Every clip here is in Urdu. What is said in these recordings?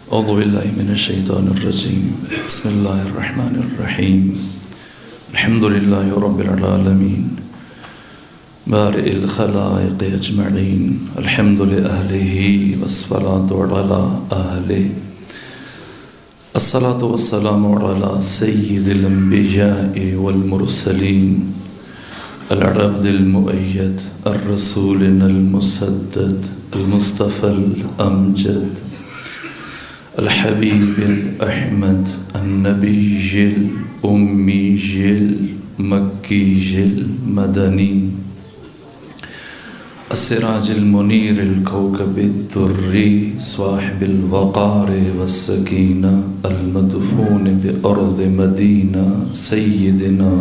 اعوذ باللہ من الشیطان الرجیم بسم اللہ الرحمن الرحیم الحمد للہ رب العالمین بارئ الخلائق اجمعین الحمد لأہلہ والصلاة علی اہلہ الصلاة والسلام علی سید الانبیاء والمرسلین العبد المؤید الرسول المسدد المصطفى الامجد الحبیب الاحمد النبی الامی المکی المدنی السراج المنیر الكوكب الدری صاحب الوقار والسکینہ المدفون بأرض مدینہ سیدنا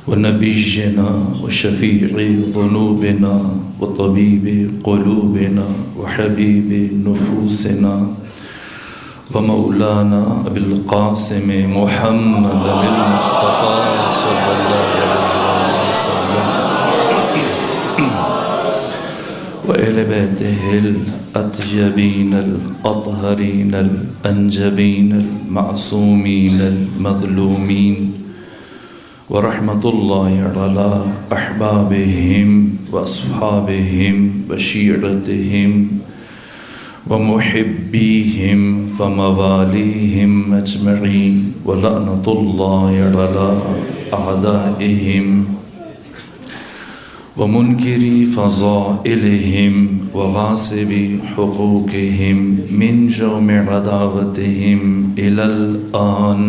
ونبینا وشفیع ذنوبنا وطبیب قلوبنا وحبیب نفوسنا ومولانا ابی القاسم محمد المصطفى صلی اللہ علیہ وسلم وأهل بيته الأطيبين الأطهرين الأنجبين المعصومين المظلومين ورحمة الله على أحبابهم وأصحابهم وشيعتهم ومحبيهم ومواليهم أجمعين ولعنة الله على أعدائهم ومنكري فضائلهم وغاصبي حقوقهم من جوم عداوتهم إلى الآن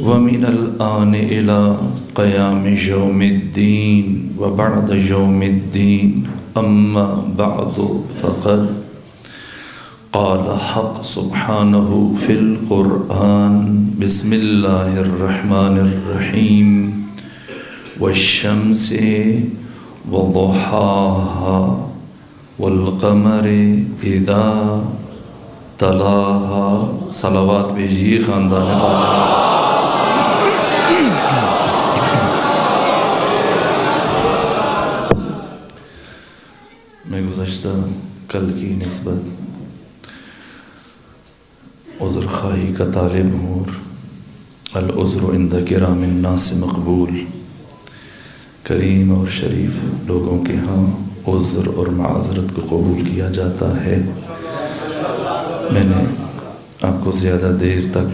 ومن الآن إلى قيام يوم الدين وبعد يوم الدين أما بعد فقد قال حق سبحانه في القرآن بسم الله الرحمن الرحيم والشمس وضحاها والقمر إذا تلاها صلوات بھیجیے خاندان فاطمہ. میں گزشتہ کل کی نسبت عذر خواہی کا طالب ہوں. العذر عند کرام الناس مقبول. کریم اور شریف لوگوں کے ہاں عذر اور معذرت کو قبول کیا جاتا ہے. میں نے آپ کو زیادہ دیر تک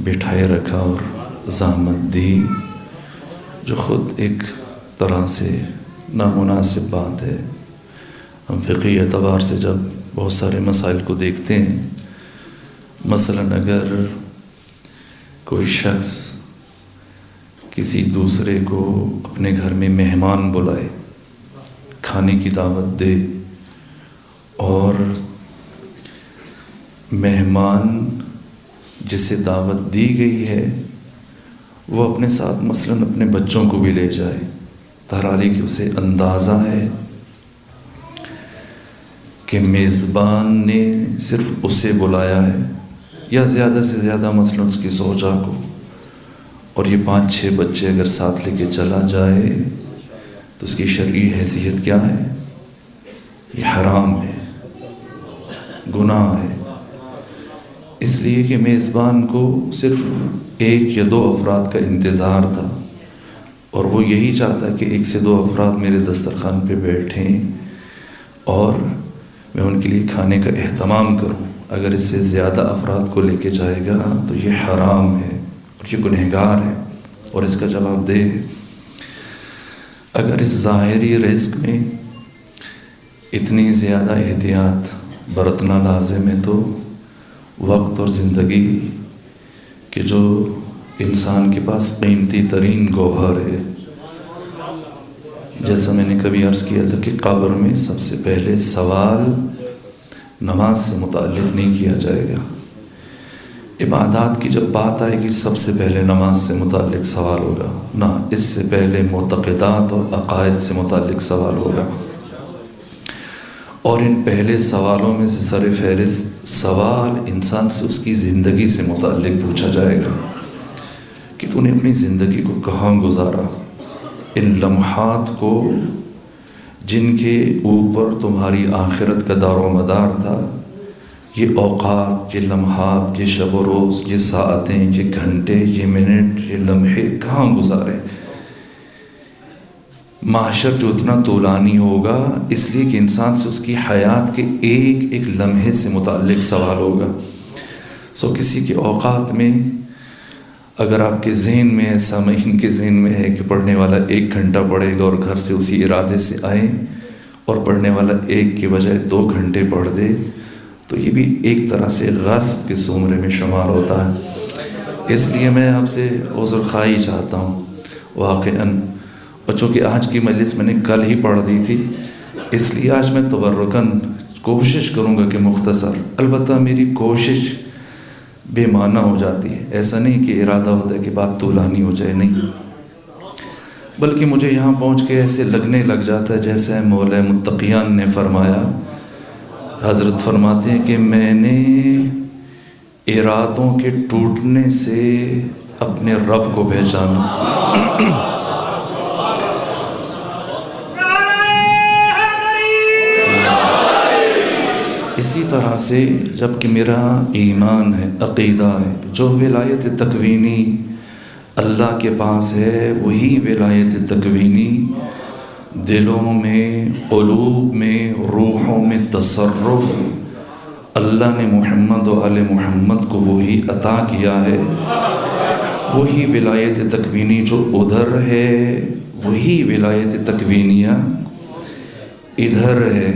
بٹھائے رکھا اور زحمت دی، جو خود ایک طرح سے نامناسب بات ہے. ہم فقہی اعتبار سے جب بہت سارے مسائل کو دیکھتے ہیں، مثلاً اگر کوئی شخص کسی دوسرے کو اپنے گھر میں مہمان بلائے، کھانے کی دعوت دے، اور مہمان جسے دعوت دی گئی ہے وہ اپنے ساتھ مثلاً اپنے بچوں کو بھی لے جائے، تحرالی کہ اسے اندازہ ہے کہ میزبان نے صرف اسے بلایا ہے، یا زیادہ سے زیادہ مثلاً اس کی زوجہ کو، اور یہ 5-6 بچے اگر ساتھ لے کے چلا جائے تو اس کی شرعی حیثیت کیا ہے؟ یہ حرام ہے، گناہ ہے. اس لیے کہ میزبان کو صرف 1 یا 2 افراد کا انتظار تھا، اور وہ یہی چاہتا کہ 1 سے 2 افراد میرے دسترخوان پہ بیٹھیں اور میں ان کے لیے کھانے کا اہتمام کروں. اگر اس سے زیادہ افراد کو لے کے جائے گا تو یہ حرام ہے اور یہ گنہگار ہے اور اس کا جواب دہ ہے. اگر اس ظاہری رزق میں اتنی زیادہ احتیاط برتنا لازم ہے تو وقت اور زندگی کہ جو انسان کے پاس قیمتی ترین گوہر ہے، جیسا میں نے کبھی عرض کیا تھا کہ قبر میں سب سے پہلے سوال نماز سے متعلق نہیں کیا جائے گا. عبادات کی جب بات آئے گی سب سے پہلے نماز سے متعلق سوال ہوگا، نہ اس سے پہلے معتقدات اور عقائد سے متعلق سوال ہوگا. اور ان پہلے سوالوں میں سے سر فہرست سوال انسان سے اس کی زندگی سے متعلق پوچھا جائے گا کہ تو نے اپنی زندگی کو کہاں گزارا. ان لمحات کو جن کے اوپر تمہاری آخرت کا دار و مدار تھا، یہ اوقات، یہ لمحات، یہ شب و روز، یہ ساعتیں، یہ گھنٹے، یہ منٹ، یہ لمحے کہاں گزارے؟ محشر جو اتنا طولانی ہوگا اس لیے کہ انسان سے اس کی حیات کے ایک ایک لمحے سے متعلق سوال ہوگا۔ کسی کے اوقات میں اگر آپ کے ذہن میں ہے، سامعین کے ذہن میں ہے کہ پڑھنے والا 1 گھنٹہ پڑھے گا اور گھر سے اسی ارادے سے آئیں، اور پڑھنے والا 1 کے بجائے 2 گھنٹے پڑھ دے، تو یہ بھی ایک طرح سے غصب کے زمرے میں شمار ہوتا ہے۔ اس لیے میں آپ سے عذر خواہی چاہتا ہوں واقعاً، اور چونکہ آج کی مجلس میں نے کل ہی پڑھ دی تھی، اس لیے آج میں تبرکاً کوشش کروں گا کہ مختصر، البتہ میری کوشش بے معنی ہو جاتی ہے، ایسا نہیں کہ ارادہ ہوتا ہے کہ بات طولانی ہو جائے، نہیں، بلکہ مجھے یہاں پہنچ کے ایسے لگنے لگ جاتا ہے جیسے مولا متقیان نے فرمایا، حضرت فرماتے ہیں کہ میں نے ارادوں کے ٹوٹنے سے اپنے رب کو پہچانا۔ اسی طرح سے جب کہ میرا ایمان ہے، عقیدہ ہے، جو ولایت تکوینی اللہ کے پاس ہے وہی ولایت تکوینی دلوں میں، قلوب میں، روحوں میں تصرف اللہ نے محمد و آل محمد کو وہی عطا کیا ہے۔ وہی ولایت تکوینی جو ادھر ہے وہی ولایت تکوینیہ ادھر ہے۔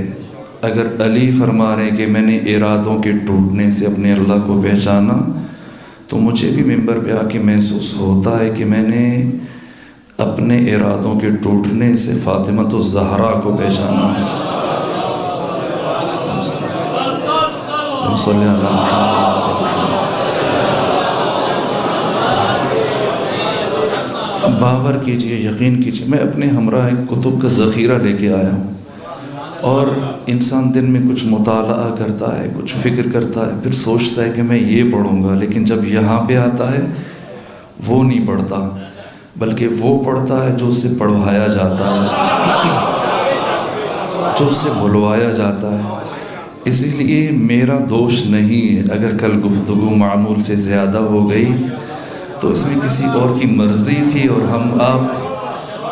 اگر علی فرما رہے ہیں کہ میں نے ارادوں کے ٹوٹنے سے اپنے اللہ کو پہچانا، تو مجھے بھی ممبر پہ آ کے محسوس ہوتا ہے کہ میں نے اپنے ارادوں کے ٹوٹنے سے فاطمۃ الزہرا کو پہچانا۔ صلی اللہ اب باور کیجئے، یقین کیجئے، میں اپنے ہمراہ ایک کتب کا ذخیرہ لے کے آیا ہوں، اور انسان دن میں کچھ مطالعہ کرتا ہے، کچھ فکر کرتا ہے، پھر سوچتا ہے کہ میں یہ پڑھوں گا، لیکن جب یہاں پہ آتا ہے وہ نہیں پڑھتا، بلکہ وہ پڑھتا ہے جو اسے پڑھوایا جاتا ہے، جو اسے بلوایا جاتا ہے۔ اسی لیے میرا دوش نہیں ہے اگر کل گفتگو معمول سے زیادہ ہو گئی، تو اس میں کسی اور کی مرضی تھی، اور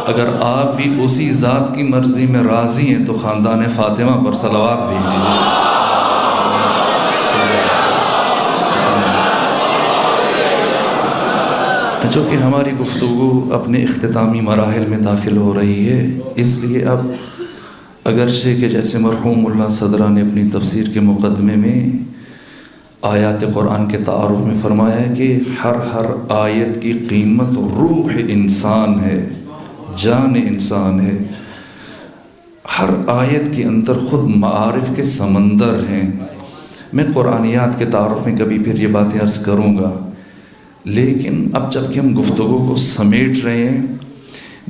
اگر آپ بھی اسی ذات کی مرضی میں راضی ہیں تو خاندان فاطمہ پر صلوات بھیج دیجیے۔ چونکہ ہماری گفتگو اپنے اختتامی مراحل میں داخل ہو رہی ہے، اس لیے اب اگرچہ کہ جیسے مرحوم اللہ صدرہ نے اپنی تفسیر کے مقدمے میں آیات قرآن کے تعارف میں فرمایا ہے کہ ہر آیت کی قیمت روح انسان ہے، جان انسان ہے، ہر آیت کے اندر خود معارف کے سمندر ہیں۔ میں قرآنیات کے تعارف میں کبھی پھر یہ باتیں عرض کروں گا، لیکن اب جب کہ ہم گفتگو کو سمیٹ رہے ہیں،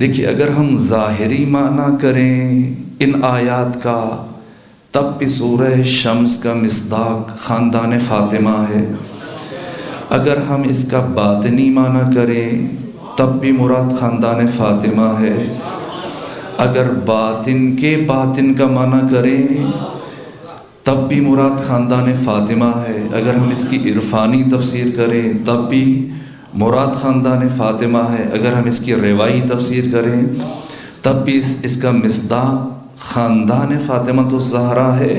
دیکھیے اگر ہم ظاہری معنی کریں ان آیات کا، تب بھی سورہ شمس کا مصداق خاندان فاطمہ ہے۔ اگر ہم اس کا باطنی معنی کریں تب بھی مراد خاندان فاطمہ ہے۔ اگر باطن کے باطن کا معنی کریں تب بھی مراد خاندان فاطمہ ہے۔ اگر ہم اس کی عرفانی تفسیر کریں تب بھی مراد خاندان فاطمہ ہے۔ اگر ہم اس کی روایی تفسیر کریں تب بھی اس کا مصداق خاندان فاطمۃ الزہرا ہے۔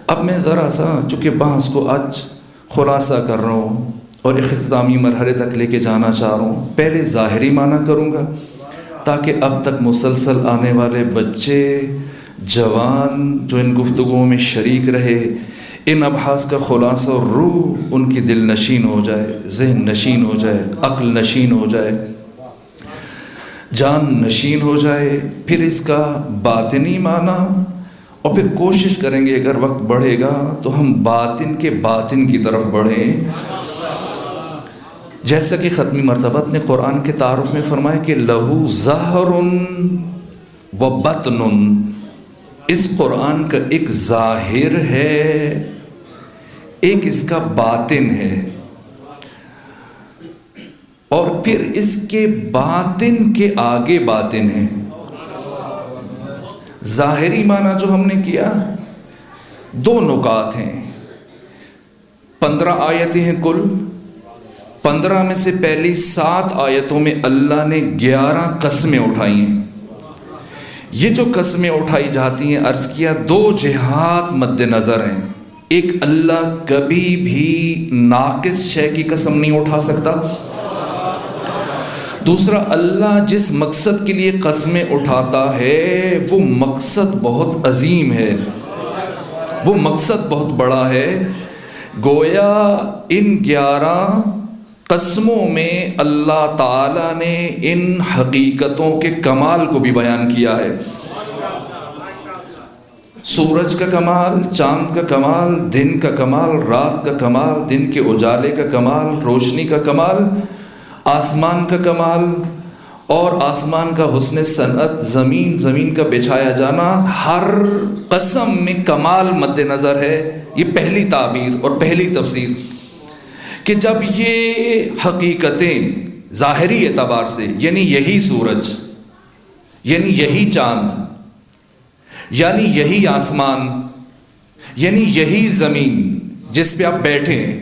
اب میں ذرا سا چونکہ بحث کو آج خلاصہ کر رہا ہوں اور اختتامی مرحلے تک لے کے جانا چاہ رہا ہوں، پہلے ظاہری معنی کروں گا تاکہ اب تک مسلسل آنے والے بچے جوان جو ان گفتگوؤں میں شریک رہے، ان ابحاث کا خلاصہ اور روح ان کی دل نشین ہو جائے، ذہن نشین ہو جائے، عقل نشین ہو جائے، جان نشین ہو جائے۔ پھر اس کا باطنی معنی، اور پھر کوشش کریں گے اگر وقت بڑھے گا تو ہم باطن کے باطن کی طرف بڑھیں، جیسا کہ ختمی مرتبت نے قرآن کے تعارف میں فرمایا کہ لہو ظہر و بطن، اس قرآن کا ایک ظاہر ہے، ایک اس کا باطن ہے، اور پھر اس کے باطن کے آگے باطن ہے۔ ظاہری معنی جو ہم نے کیا، دو نکات ہیں، 15 آیتیں ہیں کل. 15 میں سے پہلی 7 آیتوں میں اللہ نے 11 قسمیں اٹھائی ہیں. یہ جو قسمیں اٹھائی جاتی ہیں، عرض کیا 2 جہات مد نظر ہیں. ایک، اللہ کبھی بھی ناقص شے کی قسم نہیں اٹھا سکتا. دوسرا، اللہ جس مقصد کے لیے قسمیں اٹھاتا ہے وہ مقصد بہت عظیم ہے، وہ مقصد بہت بڑا ہے. گویا ان 11 قسموں میں اللہ تعالیٰ نے ان حقیقتوں کے کمال کو بھی بیان کیا ہے. سورج کا کمال، چاند کا کمال، دن کا کمال، رات کا کمال، دن کے اجالے کا کمال، روشنی کا کمال، آسمان کا کمال اور آسمان کا حسن صنعت، زمین کا بچھایا جانا، ہر قسم میں کمال مد نظر ہے. یہ پہلی تعبیر اور پہلی تفسیر کہ جب یہ حقیقتیں ظاہری اعتبار سے، یعنی یہی سورج، یعنی یہی چاند، یعنی یہی آسمان، یعنی یہی زمین جس پہ آپ بیٹھے ہیں،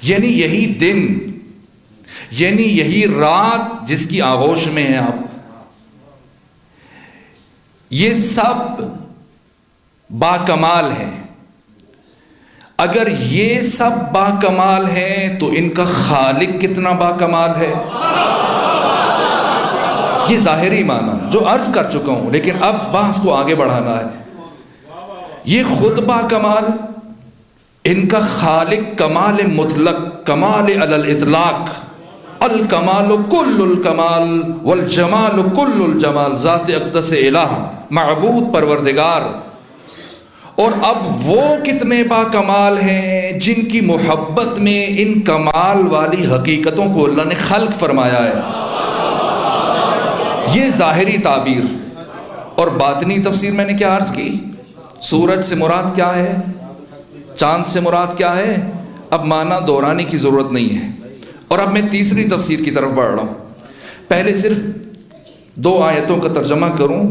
یعنی یہی دن، یعنی یہی رات جس کی آغوش میں ہیں آپ، یہ سب باکمال ہیں. اگر یہ سب باکمال ہیں تو ان کا خالق کتنا باکمال ہے. یہ ظاہری معنی جو عرض کر چکا ہوں، لیکن اب بحث کو آگے بڑھانا ہے. یہ خود باکمال، ان کا خالق کمال مطلق، کمال علی الاطلاق، الکمال کل الکمال والجمال کل الجمال، ذات اقدس الہ، معبود پروردگار. اور اب وہ کتنے باکمال ہیں جن کی محبت میں ان کمال والی حقیقتوں کو اللہ نے خلق فرمایا ہے. یہ ظاہری تعبیر. اور باطنی تفسیر میں نے کیا عرض کی؟ سورج سے مراد کیا ہے، چاند سے مراد کیا ہے، اب معنی دہرانے کی ضرورت نہیں ہے. اور اب میں تیسری تفسیر کی طرف بڑھ رہا ہوں. پہلے صرف 2 آیتوں کا ترجمہ کروں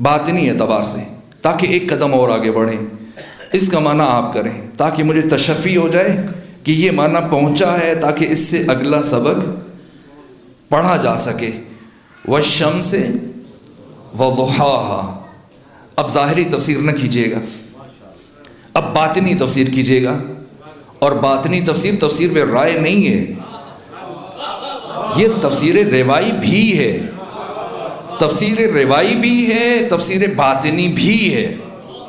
باطنی اعتبار سے تاکہ ایک قدم اور آگے بڑھیں. اس کا معنی آپ کریں تاکہ مجھے تشفی ہو جائے کہ یہ معنی پہنچا ہے، تاکہ اس سے اگلا سبق پڑھا جا سکے. والشمس وضحاها. اب ظاہری تفسیر نہ کیجیے گا، اب باطنی تفسیر کیجیے گا. اور باطنی تفسیر تفسیر میں رائے نہیں ہے، یہ تفسیر روائی بھی ہے، تفسیر روائی بھی ہے، تفسیر باطنی بھی ہے،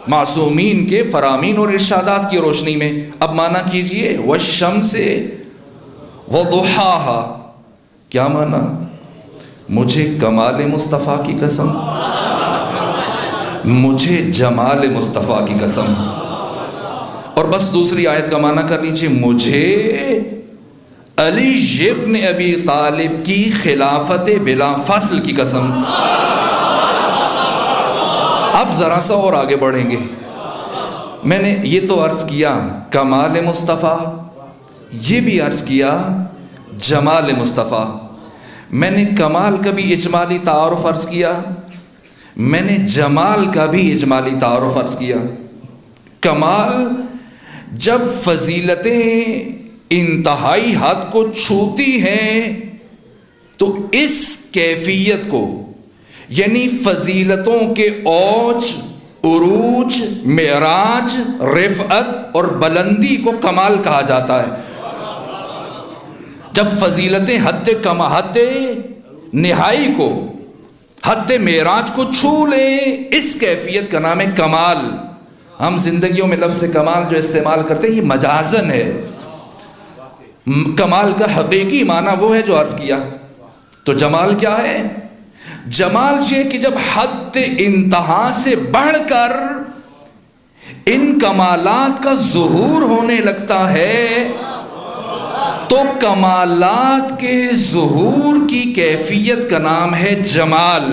معصومین کے فرامین اور ارشادات کی روشنی میں. اب معنی کیجئے والشمس وضحاها. کیا معنی؟ مجھے کمال مصطفیٰ کی قسم، مجھے جمال مصطفیٰ کی قسم. اور بس دوسری آیت کا معنی کر لیجئے، مجھے علی ابن ابی طالب کی خلافت بلا فصل کی قسم. اب ذرا سا اور آگے بڑھیں گے. میں نے یہ تو عرض کیا کمال مصطفیٰ، یہ بھی عرض کیا جمال مصطفیٰ. میں نے کمال کا بھی اجمالی تعارف عرض کیا، میں نے جمال کا بھی اجمالی تعارف عرض کیا. کمال جب فضیلتیں انتہائی حد کو چھوتی ہیں تو اس کیفیت کو، یعنی فضیلتوں کے اوج، عروج، معراج، رفعت اور بلندی کو کمال کہا جاتا ہے. جب فضیلتیں حد نہائی کو، حد معراج کو چھو لیں، اس کیفیت کا نام ہے کمال. ہم زندگیوں میں لفظ کمال جو استعمال کرتے ہیں یہ مجازن ہے. کمال کا حقیقی معنی وہ ہے جو عرض کیا. تو جمال کیا ہے؟ جمال یہ کہ جب حد انتہا سے بڑھ کر ان کمالات کا ظہور ہونے لگتا ہے تو کمالات کے ظہور کی کیفیت کا نام ہے جمال.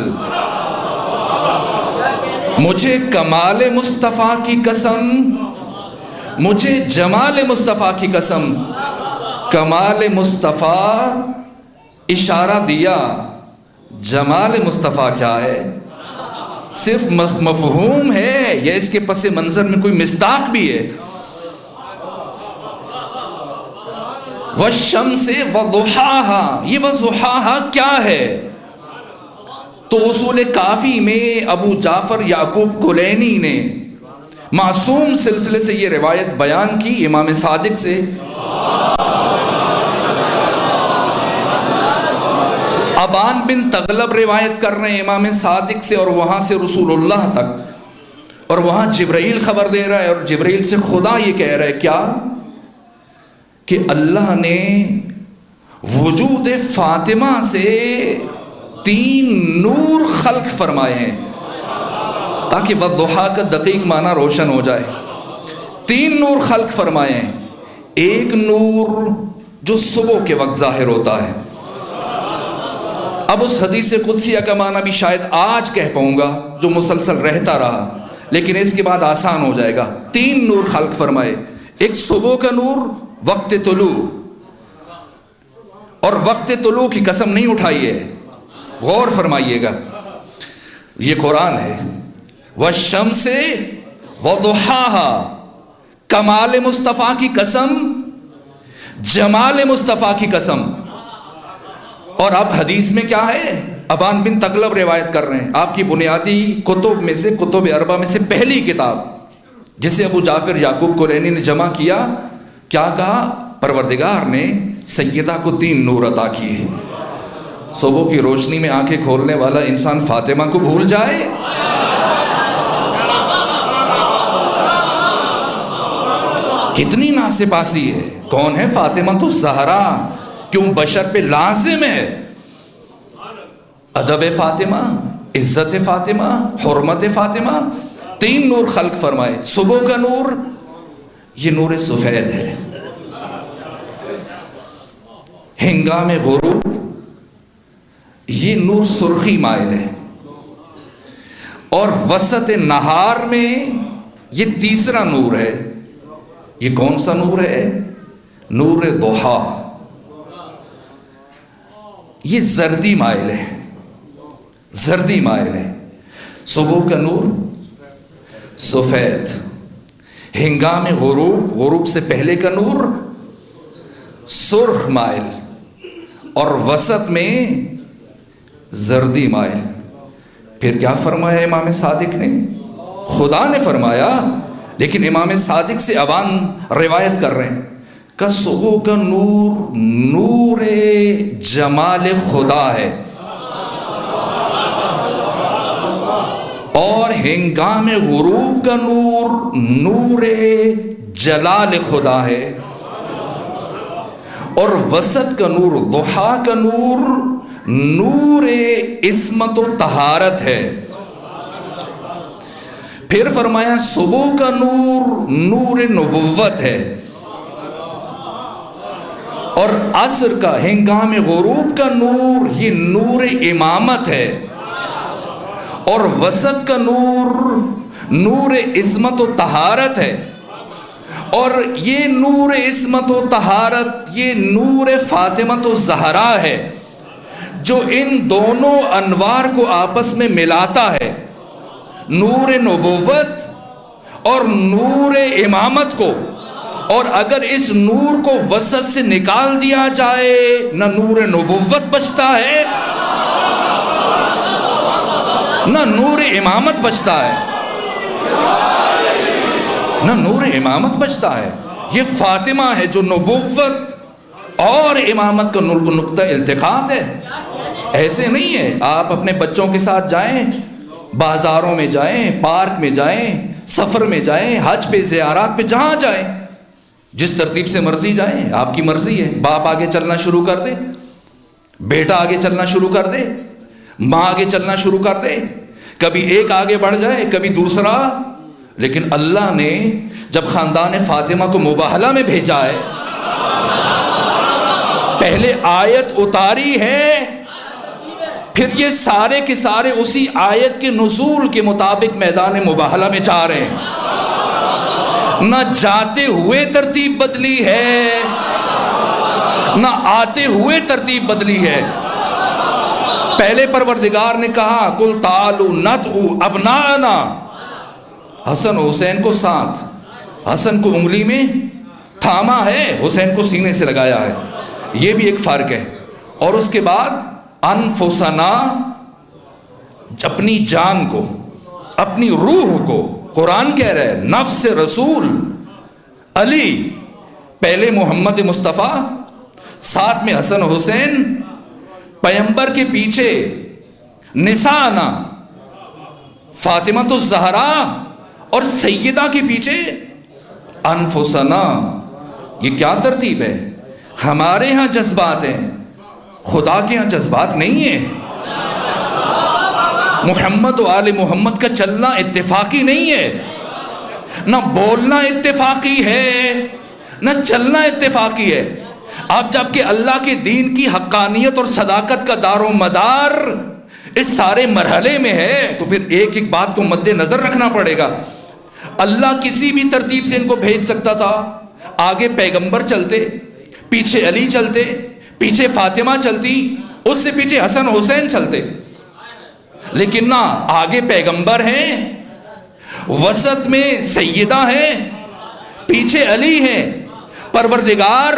مجھے کمال مصطفیٰ کی قسم، مجھے جمال مصطفیٰ کی قسم. کمال مصطفیٰ اشارہ دیا، جمال مصطفیٰ کیا ہے؟ صرف مفہوم ہے یا اس کے پس منظر میں کوئی مصداق بھی ہے؟ والشمس وضحاها، یہ وضحاها کیا ہے؟ تو اصول کافی میں ابو جعفر یعقوب کلینی نے معصوم سلسلے سے یہ روایت بیان کی امام صادق سے، ابان بن تغلب روایت کر رہے ہیں امام صادق سے، اور وہاں سے رسول اللہ تک، اور وہاں جبرائیل خبر دے رہا ہے، اور جبرائیل سے خدا یہ کہہ رہا ہے کیا کہ اللہ نے وجود فاطمہ سے 3 نور خلق فرمائے ہیں، تاکہ والضحیٰ کا دقیق معنی روشن ہو جائے۔ 3 نور خلق فرمائے ہیں، ایک نور جو صبح کے وقت ظاہر ہوتا ہے، اب اس حدیث قدسیہ کا معنی بھی شاید آج کہہ پاؤں گا جو مسلسل رہتا رہا، لیکن اس کے بعد آسان ہو جائے گا۔ 3 نور خلق فرمائے، ایک صبح کا نور وقت طلوع، اور وقت طلوع کی قسم نہیں اٹھائیے، غور فرمائیے گا، یہ قرآن ہے۔ والشمس وضحاها، کمال مصطفیٰ کی قسم، جمال مصطفیٰ کی قسم۔ اور اب حدیث میں کیا ہے؟ ابان بن تغلب روایت کر رہے ہیں، آپ کی بنیادی کتب میں سے، کتب اربع میں سے پہلی کتاب جسے ابو جعفر یعقوب کلینی نے جمع کیا، کیا کہا؟ پروردگار نے سیدہ کو 3 نور عطا کیے۔ صبح کی روشنی میں آنکھیں کھولنے والا انسان فاطمہ کو بھول جائے؟ کتنی ناسپاسی ہے۔ کون ہے فاطمہ تو زہرا؟ کیوں بشر پہ لازم ہے ادب فاطمہ، عزت فاطمہ، حرمت فاطمہ۔ 3 نور خلق فرمائے، صبح کا نور یہ نور سفید ہے، ہنگام غروب یہ نور سرخی مائل ہے، اور وسط نہار میں یہ تیسرا نور ہے۔ یہ کون سا نور ہے؟ نور ضحیٰ، یہ زردی مائل ہے، زردی مائل ہے۔ صبح کا نور سفید، ہنگام غروب، غروب سے پہلے کا نور سرخ مائل، اور وسط میں زردی مائل۔ پھر کیا فرمایا امام صادق نے؟ خدا نے فرمایا، لیکن امام صادق سے ابان روایت کر رہے ہیں کہ صبح کا نور نور جمال خدا ہے، اور ہنگام غروب کا نور نور جلال خدا ہے، اور وسط کا نور ضحیٰ کا نور نور عصمت و طہارت ہے۔ پھر فرمایا صبح کا نور نور نبوت ہے، اور عصر کا ہنگام غروب کا نور یہ نور امامت ہے، اور وسط کا نور نور عصمت و طہارت ہے، اور یہ نور عصمت و طہارت یہ نور فاطمہ الزہرا ہے، جو ان دونوں انوار کو آپس میں ملاتا ہے، نور نبوت اور نور امامت کو۔ اور اگر اس نور کو وسط سے نکال دیا جائے، نہ نور نبوت بچتا ہے نہ نور امامت بچتا ہے، نہ نور امامت بچتا ہے۔ یہ فاطمہ ہے جو نبوت اور امامت کا نقطہ التقاط ہے۔ ایسے نہیں ہے آپ اپنے بچوں کے ساتھ جائیں، بازاروں میں جائیں، پارک میں جائیں، سفر میں جائیں، حج پہ، زیارات پہ، جہاں جائیں، جس ترتیب سے مرضی جائیں، آپ کی مرضی ہے۔ باپ آگے چلنا شروع کر دے، بیٹا آگے چلنا شروع کر دے، ماں آگے چلنا شروع کر دے، کبھی ایک آگے بڑھ جائے، کبھی دوسرا۔ لیکن اللہ نے جب خاندان فاطمہ کو مباہلہ میں بھیجا ہے، پہلے آیت اتاری ہے، پھر یہ سارے کے سارے اسی آیت کے نزول کے مطابق میدان مباہلہ میں جا رہے ہیں۔ نہ جاتے ہوئے ترتیب بدلی ہے، نہ آتے ہوئے ترتیب بدلی ہے۔ پہلے پروردگار نے کہا قل تعالوا ندعو ابناءنا، حسن و حسین کو انگلی میں تھاما ہے، حسین کو سینے سے لگایا ہے۔ یہ بھی ایک فرق ہے. اور اس کے بعد انفسنا، اپنی جان کو، اپنی روح کو. قرآن کہہ رہا ہے نفس رسول علی، پہلے محمد مصطفیٰ، ساتھ میں حسن حسین، پیغمبر کے پیچھے نسانا فاطمہ الزہرا، اور سیدہ کے پیچھے انفسنا. یہ کیا ترتیب ہے؟ ہمارے ہاں جذبات ہیں، خدا کے ہاں جذبات نہیں ہیں. محمد و آل محمد کا چلنا اتفاقی نہیں ہے، نہ بولنا اتفاقی ہے، نہ چلنا اتفاقی ہے. اب جب کہ اللہ کے دین کی حقانیت اور صداقت کا دار و مدار اس سارے مرحلے میں ہے، تو پھر ایک ایک بات کو مد نظر رکھنا پڑے گا. اللہ کسی بھی ترتیب سے ان کو بھیج سکتا تھا. آگے پیغمبر چلتے، پیچھے علی چلتے، پیچھے فاطمہ چلتی، اس سے پیچھے حسن حسین چلتے. لیکن نہ، آگے پیغمبر ہیں، وسط میں سیدہ ہیں، پیچھے علی ہیں. پروردگار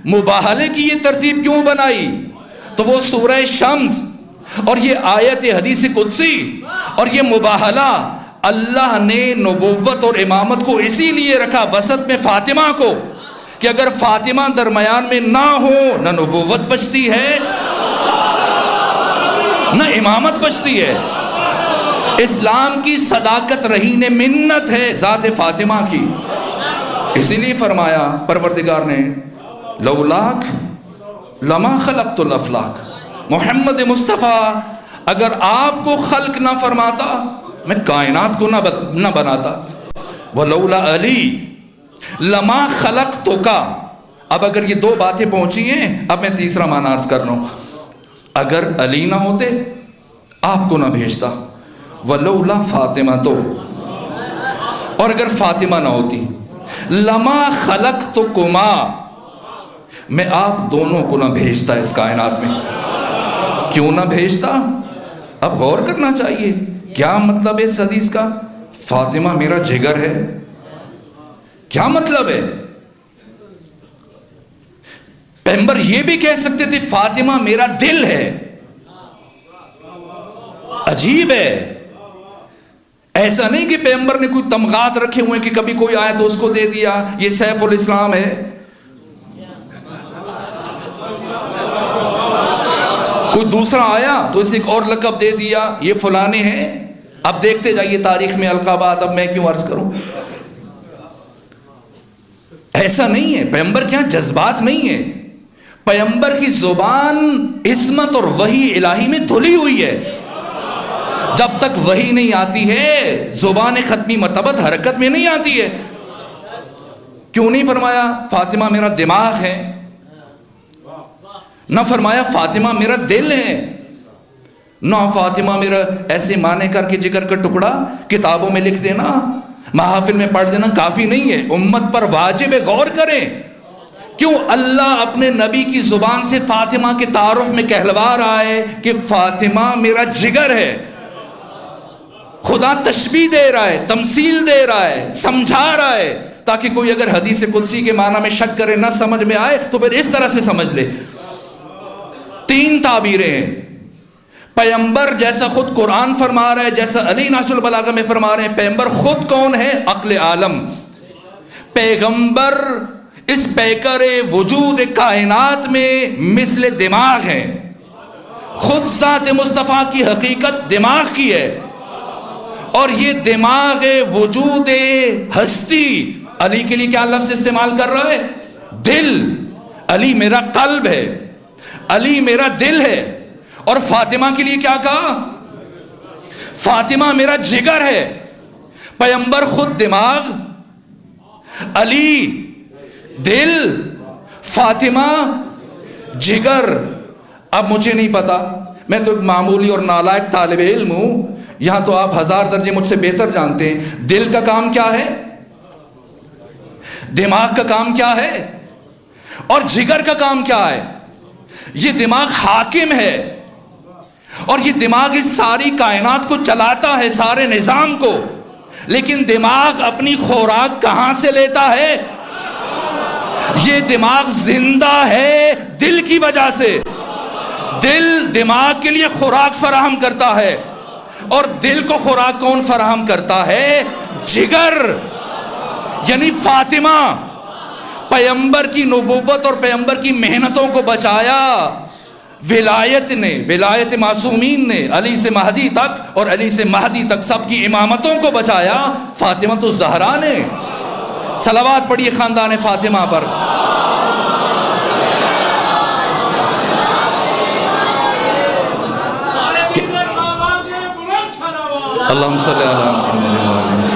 مباہلے کی یہ ترتیب کیوں بنائی؟ تو وہ سورہ شمس اور یہ آیت حدیث قدسی اور یہ مباہلہ، اللہ نے نبوت اور امامت کو اسی لیے رکھا وسط میں فاطمہ کو، کہ اگر فاطمہ درمیان میں نہ ہو، نہ نبوت بچتی ہے نہ امامت بچتی ہے. اسلام کی صداقت رہین منت ہے ذات فاطمہ کی. اسی لیے فرمایا پروردگار نے لولاک لما خلقت الافلاک. محمد مصطفیٰ اگر آپ کو خلق نہ فرماتا میں کائنات کو نہ بناتا. ولولا علی لما خلقتک. اب اگر یہ دو باتیں پہنچی ہیں، اب میں تیسرا معنی عرض کر رہا ہوں. اگر علی نہ ہوتے آپ کو نہ بھیجتا، ولولا فاطمہ تو، اور اگر فاطمہ نہ ہوتی لما خلقتکما، میں آپ دونوں کو نہ بھیجتا اس کائنات میں. کیوں نہ بھیجتا؟ اب غور کرنا چاہیے کیا مطلب ہے اس حدیث کا. فاطمہ میرا جگر ہے، کیا مطلب ہے؟ پیغمبر یہ بھی کہہ سکتے تھے فاطمہ میرا دل ہے. عجیب ہے. ایسا نہیں کہ پیغمبر نے کوئی تمغات رکھے ہوئے کہ کبھی کوئی آیا تو اس کو دے دیا، یہ سیف الاسلام ہے. کوئی دوسرا آیا تو اسے ایک اور لقب دے دیا، یہ فلانے ہیں. اب دیکھتے جائیے تاریخ میں القابات، اب میں کیوں عرض کروں. ایسا نہیں ہے. پیغمبر کے یہاں جذبات نہیں ہے. پیغمبر کی زبان عصمت اور وحی الہی میں دھلی ہوئی ہے. جب تک وحی نہیں آتی ہے زبان ختمی مرتبت حرکت میں نہیں آتی ہے. کیوں نہیں فرمایا فاطمہ میرا دماغ ہے، نہ فرمایا فاطمہ میرا دل ہے، نہ فاطمہ میرا ایسے معنی کر کے جگر کا ٹکڑا کتابوں میں لکھ دینا، محافل میں پڑھ دینا کافی نہیں ہے. امت پر واجب ہے غور کریں. کیوں اللہ اپنے نبی کی زبان سے فاطمہ کے تعارف میں کہلوا رہا ہے کہ فاطمہ میرا جگر ہے. خدا تشبیہ دے رہا ہے، تمثیل دے رہا ہے، سمجھا رہا ہے، تاکہ کوئی اگر حدیث قدسی کے معنی میں شک کرے، نہ سمجھ میں آئے تو پھر اس طرح سے سمجھ لے. تین تعبیریں ہیں. پیغمبر جیسا خود قرآن فرما رہا ہے، جیسا علی نہج البلاغہ میں فرما رہے ہیں. پیغمبر خود کون ہے؟ عقل عالم. پیغمبر اس پیکر وجود کائنات میں مثل دماغ ہے. خود ذات مصطفیٰ کی حقیقت دماغ کی ہے، اور یہ دماغ وجود ہستی علی کے لیے کیا لفظ استعمال کر رہا ہے؟ دل. علی میرا قلب ہے، علی میرا دل ہے. اور فاطمہ کے لیے کیا کہا؟ فاطمہ میرا جگر ہے. پیغمبر خود دماغ، علی دل، فاطمہ جگر. اب مجھے نہیں پتا، میں تو ایک معمولی اور نالائق طالب علم ہوں. یہاں تو آپ ہزار درجے مجھ سے بہتر جانتے ہیں. دل کا کام کیا ہے؟ دماغ کا کام کیا ہے؟ اور جگر کا کام کیا ہے؟ یہ دماغ حاکم ہے، اور یہ دماغ اس ساری کائنات کو چلاتا ہے، سارے نظام کو. لیکن دماغ اپنی خوراک کہاں سے لیتا ہے؟ یہ دماغ زندہ ہے دل کی وجہ سے. دل دماغ کے لیے خوراک فراہم کرتا ہے, اور دل کو خوراک کون فراہم کرتا ہے؟ جگر. یعنی فاطمہ پیغمبر کی نبوت اور پیغمبر کی محنتوں کو بچایا. ولایت نے, ولایت معصومین نے علی سے مہدی تک اور علی سے مہدی تک سب کی امامتوں کو بچایا فاطمہ الزہرا نے. صلوات پڑھیے خاندان فاطمہ پر. اللہم صلی علی محمد.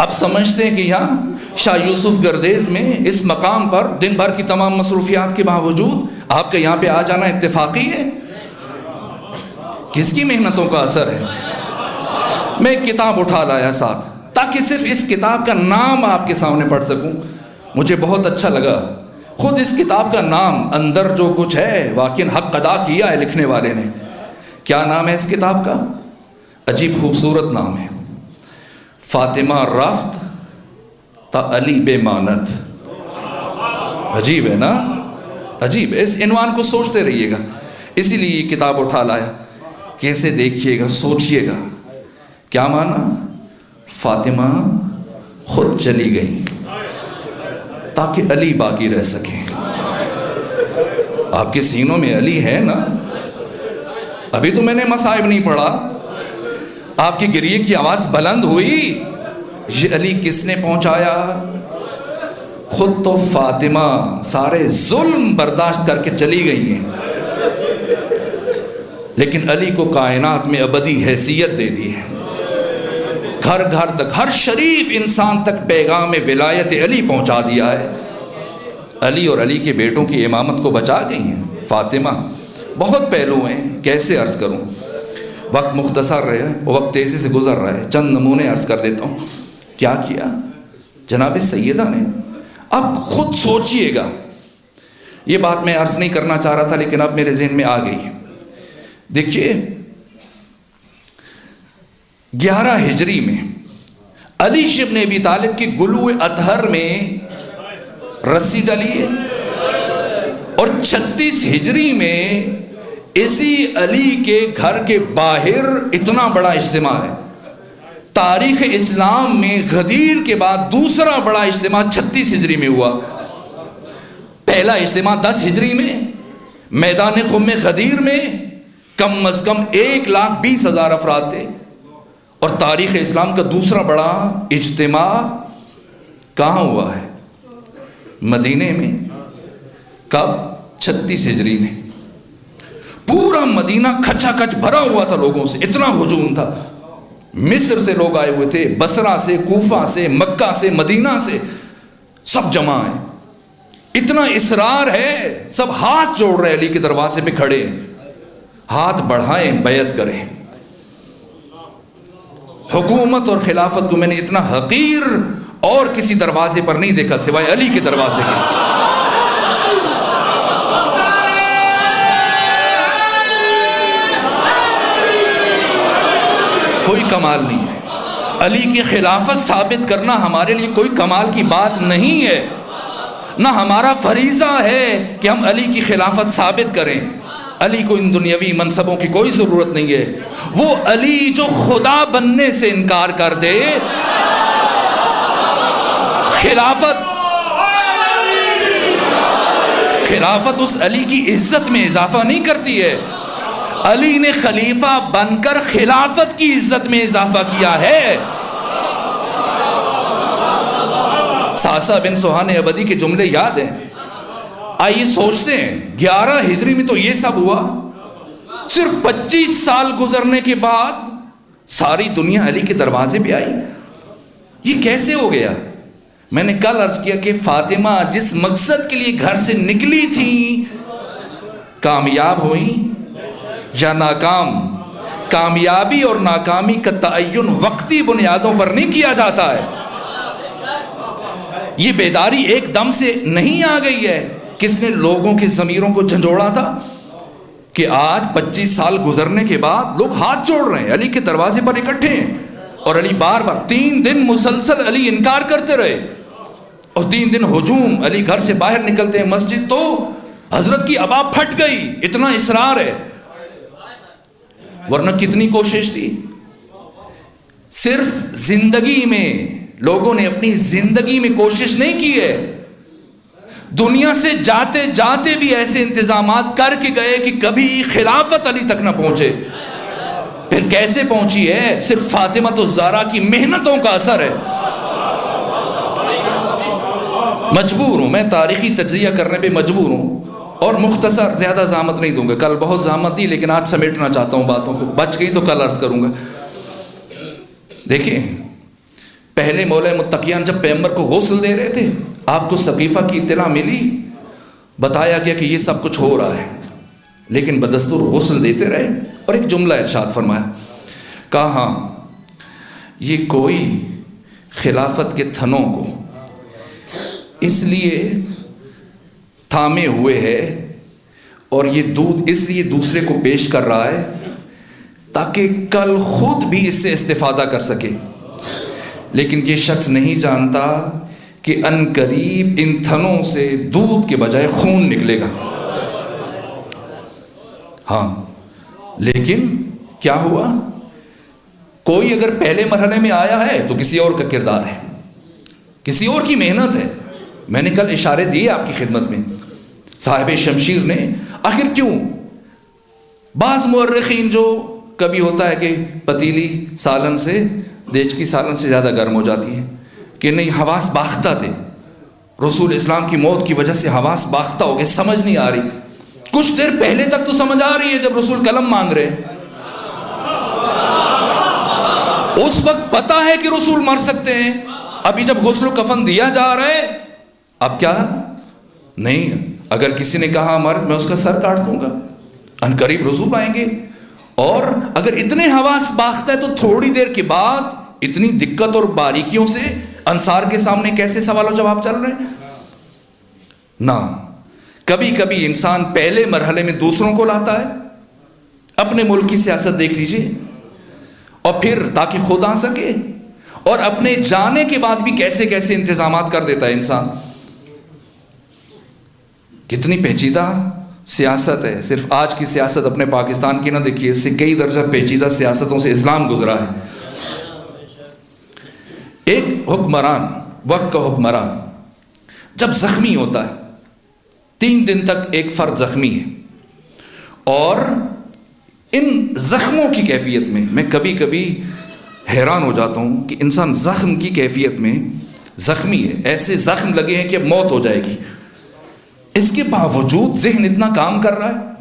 اب سمجھتے ہیں کہ یہاں شاہ یوسف گردیز میں اس مقام پر دن بھر کی تمام مصروفیات کے باوجود آپ کا یہاں پہ آ جانا اتفاقی ہے؟ کس کی محنتوں کا اثر ہے؟ میں ایک کتاب اٹھا لایا ساتھ تاکہ صرف اس کتاب کا نام آپ کے سامنے پڑھ سکوں. مجھے بہت اچھا لگا. خود اس کتاب کا نام اندر جو کچھ ہے واقعی حق ادا کیا ہے لکھنے والے نے. کیا نام ہے اس کتاب کا؟ عجیب خوبصورت نام ہے, فاطمہ رفت تا علی بے مانت. عجیب ہے نا, عجیب ہے. اس عنوان کو سوچتے رہیے گا, اسی لیے یہ کتاب اٹھا لایا. کیسے دیکھیے گا, سوچیے گا. کیا مانا؟ فاطمہ خود چلی گئی تاکہ علی باقی رہ سکے. آپ کے سینوں میں علی ہے نا. ابھی تو میں نے مصائب نہیں پڑھا, آپ کی گریے کی آواز بلند ہوئی. یہ علی کس نے پہنچایا؟ خود تو فاطمہ سارے ظلم برداشت کر کے چلی گئی ہیں, لیکن علی کو کائنات میں ابدی حیثیت دے دی ہے. گھر گھر تک, ہر شریف انسان تک پیغام ولایت علی پہنچا دیا ہے. علی اور علی کے بیٹوں کی امامت کو بچا گئی ہیں فاطمہ. بہت پہلو ہیں, کیسے عرض کروں, وقت مختصر رہے, وقت تیزی سے گزر رہا ہے. چند نمونے عرض کر دیتا ہوں. کیا کیا جناب سیدہ نے؟ اب خود سوچئے گا. یہ بات میں عرض نہیں کرنا چاہ رہا تھا لیکن اب میرے ذہن میں آ گئی. دیکھیے 11 ہجری میں علی ابن ابی طالب کی گلو اطہر میں رسی ڈلی ہے, اور 36 ہجری میں اسی علی کے گھر کے باہر اتنا بڑا اجتماع ہے. تاریخ اسلام میں غدیر کے بعد دوسرا بڑا اجتماع 36 ہجری میں ہوا. پہلا اجتماع 10 ہجری میں میدان خم غدیر میں کم از کم 1,20,000 افراد تھے. اور تاریخ اسلام کا دوسرا بڑا اجتماع کہاں ہوا ہے؟ مدینے میں. کب؟ 36 ہجری میں. پورا مدینہ کھچا کھچ بھرا ہوا تھا لوگوں سے, اتنا ہجوم تھا. مصر سے لوگ آئے ہوئے تھے, بصرہ سے, کوفہ سے, مکہ سے, مدینہ سے, سب جمع ہیں. اتنا اصرار ہے, سب ہاتھ جوڑ رہے علی کے دروازے پہ کھڑے, ہاتھ بڑھائیں بیعت کریں. حکومت اور خلافت کو میں نے اتنا حقیر اور کسی دروازے پر نہیں دیکھا سوائے علی کے دروازے کے. کوئی کمال نہیں ہے. علی کی خلافت ثابت کرنا ہمارے لیے کوئی کمال کی بات نہیں ہے, نہ ہمارا فریضہ ہے کہ ہم علی کی خلافت ثابت کریں. علی کو ان دنیاوی منصبوں کی کوئی ضرورت نہیں ہے. وہ علی جو خدا بننے سے انکار کر دے, خلافت اس علی کی عزت میں اضافہ نہیں کرتی ہے. علی نے خلیفہ بن کر خلافت کی عزت میں اضافہ کیا ہے. ساسا بن سوہان ابدی کے جملے یاد ہیں؟ آئیے سوچتے ہیں, 11 ہجری میں تو یہ سب ہوا, صرف 25 سال گزرنے کے بعد ساری دنیا علی کے دروازے پہ آئی. یہ کیسے ہو گیا؟ میں نے کل عرض کیا کہ فاطمہ جس مقصد کے لیے گھر سے نکلی تھی, کامیاب ہوئی یا ناکام. کامیابی اور ناکامی کا تعین وقتی بنیادوں پر نہیں کیا جاتا ہے. یہ بیداری ایک دم سے نہیں آ گئی ہے. کس نے لوگوں کے ضمیروں کو جھنجھوڑا تھا کہ آج 25 سال گزرنے کے بعد لوگ ہاتھ جوڑ رہے ہیں, علی کے دروازے پر اکٹھے ہیں. اور علی بار بار 3 دن مسلسل علی انکار کرتے رہے، اور 3 دن ہجوم، علی گھر سے باہر نکلتے ہیں مسجد تو حضرت کی ابا پھٹ گئی، اتنا اصرار ہے، ورنہ کتنی کوشش تھی۔ صرف زندگی میں لوگوں نے اپنی زندگی میں کوشش نہیں کی ہے، دنیا سے جاتے جاتے بھی ایسے انتظامات کر کے گئے کہ کبھی خلافت علی تک نہ پہنچے۔ پھر کیسے پہنچی ہے؟ صرف فاطمہ الزہرا کی محنتوں کا اثر ہے۔ مجبور ہوں میں تاریخی تجزیہ کرنے پہ مجبور ہوں، اور مختصر، زیادہ زحمت نہیں دوں گا، کل بہت زحمت دی لیکن آج سمیٹنا چاہتا ہوں باتوں کو، بچ گئی تو کل عرض کروں گا۔ دیکھیں، پہلے مولا متقیان جب پیغمبر کو غسل دے رہے تھے، آپ کو ثقیفہ کی اطلاع ملی، بتایا گیا کہ یہ سب کچھ ہو رہا ہے، لیکن بدستور غسل دیتے رہے، اور ایک جملہ ارشاد فرمایا، کہا ہاں یہ کوئی خلافت کے تھنوں کو اس لیے تھامے ہوئے ہے اور یہ دودھ اس لیے دوسرے کو پیش کر رہا ہے تاکہ کل خود بھی اس سے استفادہ کر سکے، لیکن یہ شخص نہیں جانتا کہ ان قریب ان تھنوں سے دودھ کے بجائے خون نکلے گا۔ ہاں، لیکن کیا ہوا؟ کوئی اگر پہلے مرحلے میں آیا ہے تو کسی اور کا کردار ہے، کسی اور کی محنت ہے۔ میں نے کل اشارے دیے آپ کی خدمت میں، صاحب شمشیر نے آخر کیوں، بعض مورخین جو کبھی ہوتا ہے کہ پتیلی سالن سے، دیچ کی سالن سے زیادہ گرم ہو جاتی ہے، کہ نہیں حواس باختہ تھے، رسول اسلام کی موت کی وجہ سے حواس باختہ ہو گئے، سمجھ نہیں آ رہی۔ کچھ دیر پہلے تک تو سمجھ آ رہی ہے جب رسول قلم مانگ رہے، اس وقت پتا ہے کہ رسول مر سکتے ہیں، ابھی جب غسل و کفن دیا جا رہا ہے اب کیا نہیں، اگر کسی نے کہا مر میں اس کا سر کاٹ دوں گا، ان قریب رسول آئیں گے۔ اور اگر اتنے حواس باختہ ہے تو تھوڑی دیر کے بعد اتنی دقت اور باریکیوں سے انصار کے سامنے کیسے سوال و جواب چل رہے ہیں؟ نہ، کبھی کبھی انسان پہلے مرحلے میں دوسروں کو لاتا ہے، اپنے ملک کی سیاست دیکھ لیجئے، اور پھر تاکہ خود آ سکے، اور اپنے جانے کے بعد بھی کیسے کیسے انتظامات کر دیتا ہے انسان۔ کتنی پیچیدہ سیاست ہے، صرف آج کی سیاست اپنے پاکستان کی نہ دیکھیے، اس سے کئی درجہ پیچیدہ سیاستوں سے اسلام گزرا ہے۔ ایک حکمران، وقت کا حکمران جب زخمی ہوتا ہے، 3 دن تک ایک فرد زخمی ہے، اور ان زخموں کی کیفیت میں کبھی کبھی حیران ہو جاتا ہوں کہ انسان زخم کی کیفیت میں زخمی ہے، ایسے زخم لگے ہیں کہ اب موت ہو جائے گی، اس کے باوجود ذہن اتنا کام کر رہا ہے،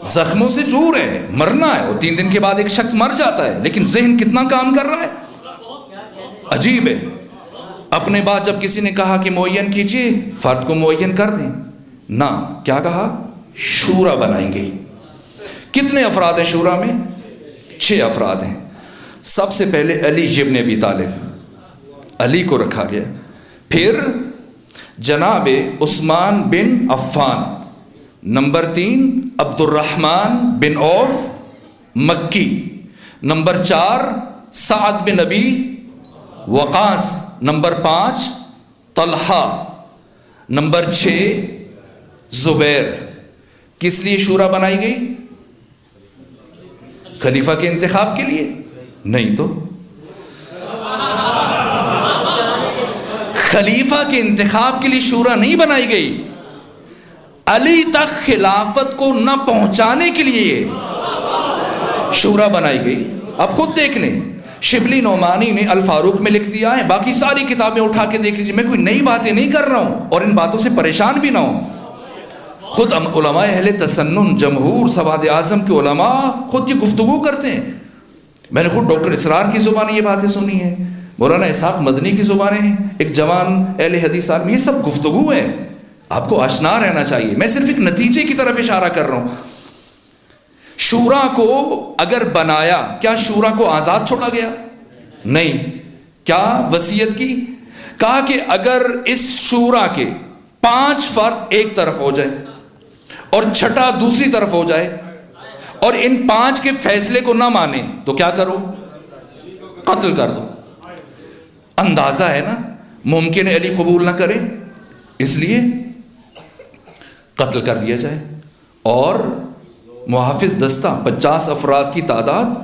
زخموں سے دور ہے، مرنا ہے، اور 3 دن کے بعد ایک شخص مر جاتا ہے، لیکن ذہن کتنا کام کر رہا ہے، عجیب ہے۔ اپنے بعد جب کسی نے کہا کہ معین کیجئے، فرد کو معین کر دیں، نہ، کیا کہا؟ شورا بنائیں گے۔ کتنے افراد ہیں شورا میں؟ 6 افراد ہیں۔ سب سے پہلے علی ابن ابی طالب، علی کو رکھا گیا، پھر جناب عثمان بن عفان، نمبر 3 عبد الرحمن بن عوف مکی، نمبر 4 سعد بن ابی وقاص، نمبر 5 طلحہ، نمبر 6 زبیر۔ کس لیے شورا بنائی گئی؟ خلیفہ کے انتخاب کے لیے؟ نہیں تو، خلیفہ کے انتخاب کے لیے شورا نہیں بنائی گئی، علی تک خلافت کو نہ پہنچانے کے لیے شورا بنائی گئی۔ اب خود دیکھ لیں، شبلی نعمانی نے الفاروق میں لکھ دیا ہے، باقی ساری کتابیں اٹھا کے دیکھ لیجیے، میں کوئی نئی باتیں نہیں کر رہا ہوں، اور ان باتوں سے پریشان بھی نہ ہوں۔ خود علماء اہل تسنن، جمہور سواد اعظم کے علماء خود کی گفتگو کرتے ہیں، میں نے خود ڈاکٹر اسرار کی زبانیں یہ باتیں سنی ہیں، مولانا اسحاق مدنی کی زبانیں، ایک جوان اہل حدیث عالم، یہ سب گفتگو ہے، آپ کو آشنا رہنا چاہیے، میں صرف ایک نتیجے کی طرف اشارہ کر رہا ہوں۔ شورا کو اگر بنایا، کیا شورا کو آزاد چھوڑا گیا؟ نہیں، کیا وصیت کی؟ کہا کہ اگر اس شورا کے 5 فرد ایک طرف ہو جائے اور 6 دوسری طرف ہو جائے، اور ان 5 کے فیصلے کو نہ مانے تو کیا کرو؟ قتل کر دو. اندازہ ہے نا ممکن ہے علی قبول نہ کرے، اس لیے قتل کر دیا جائے. اور محافظ دستہ 50 افراد کی تعداد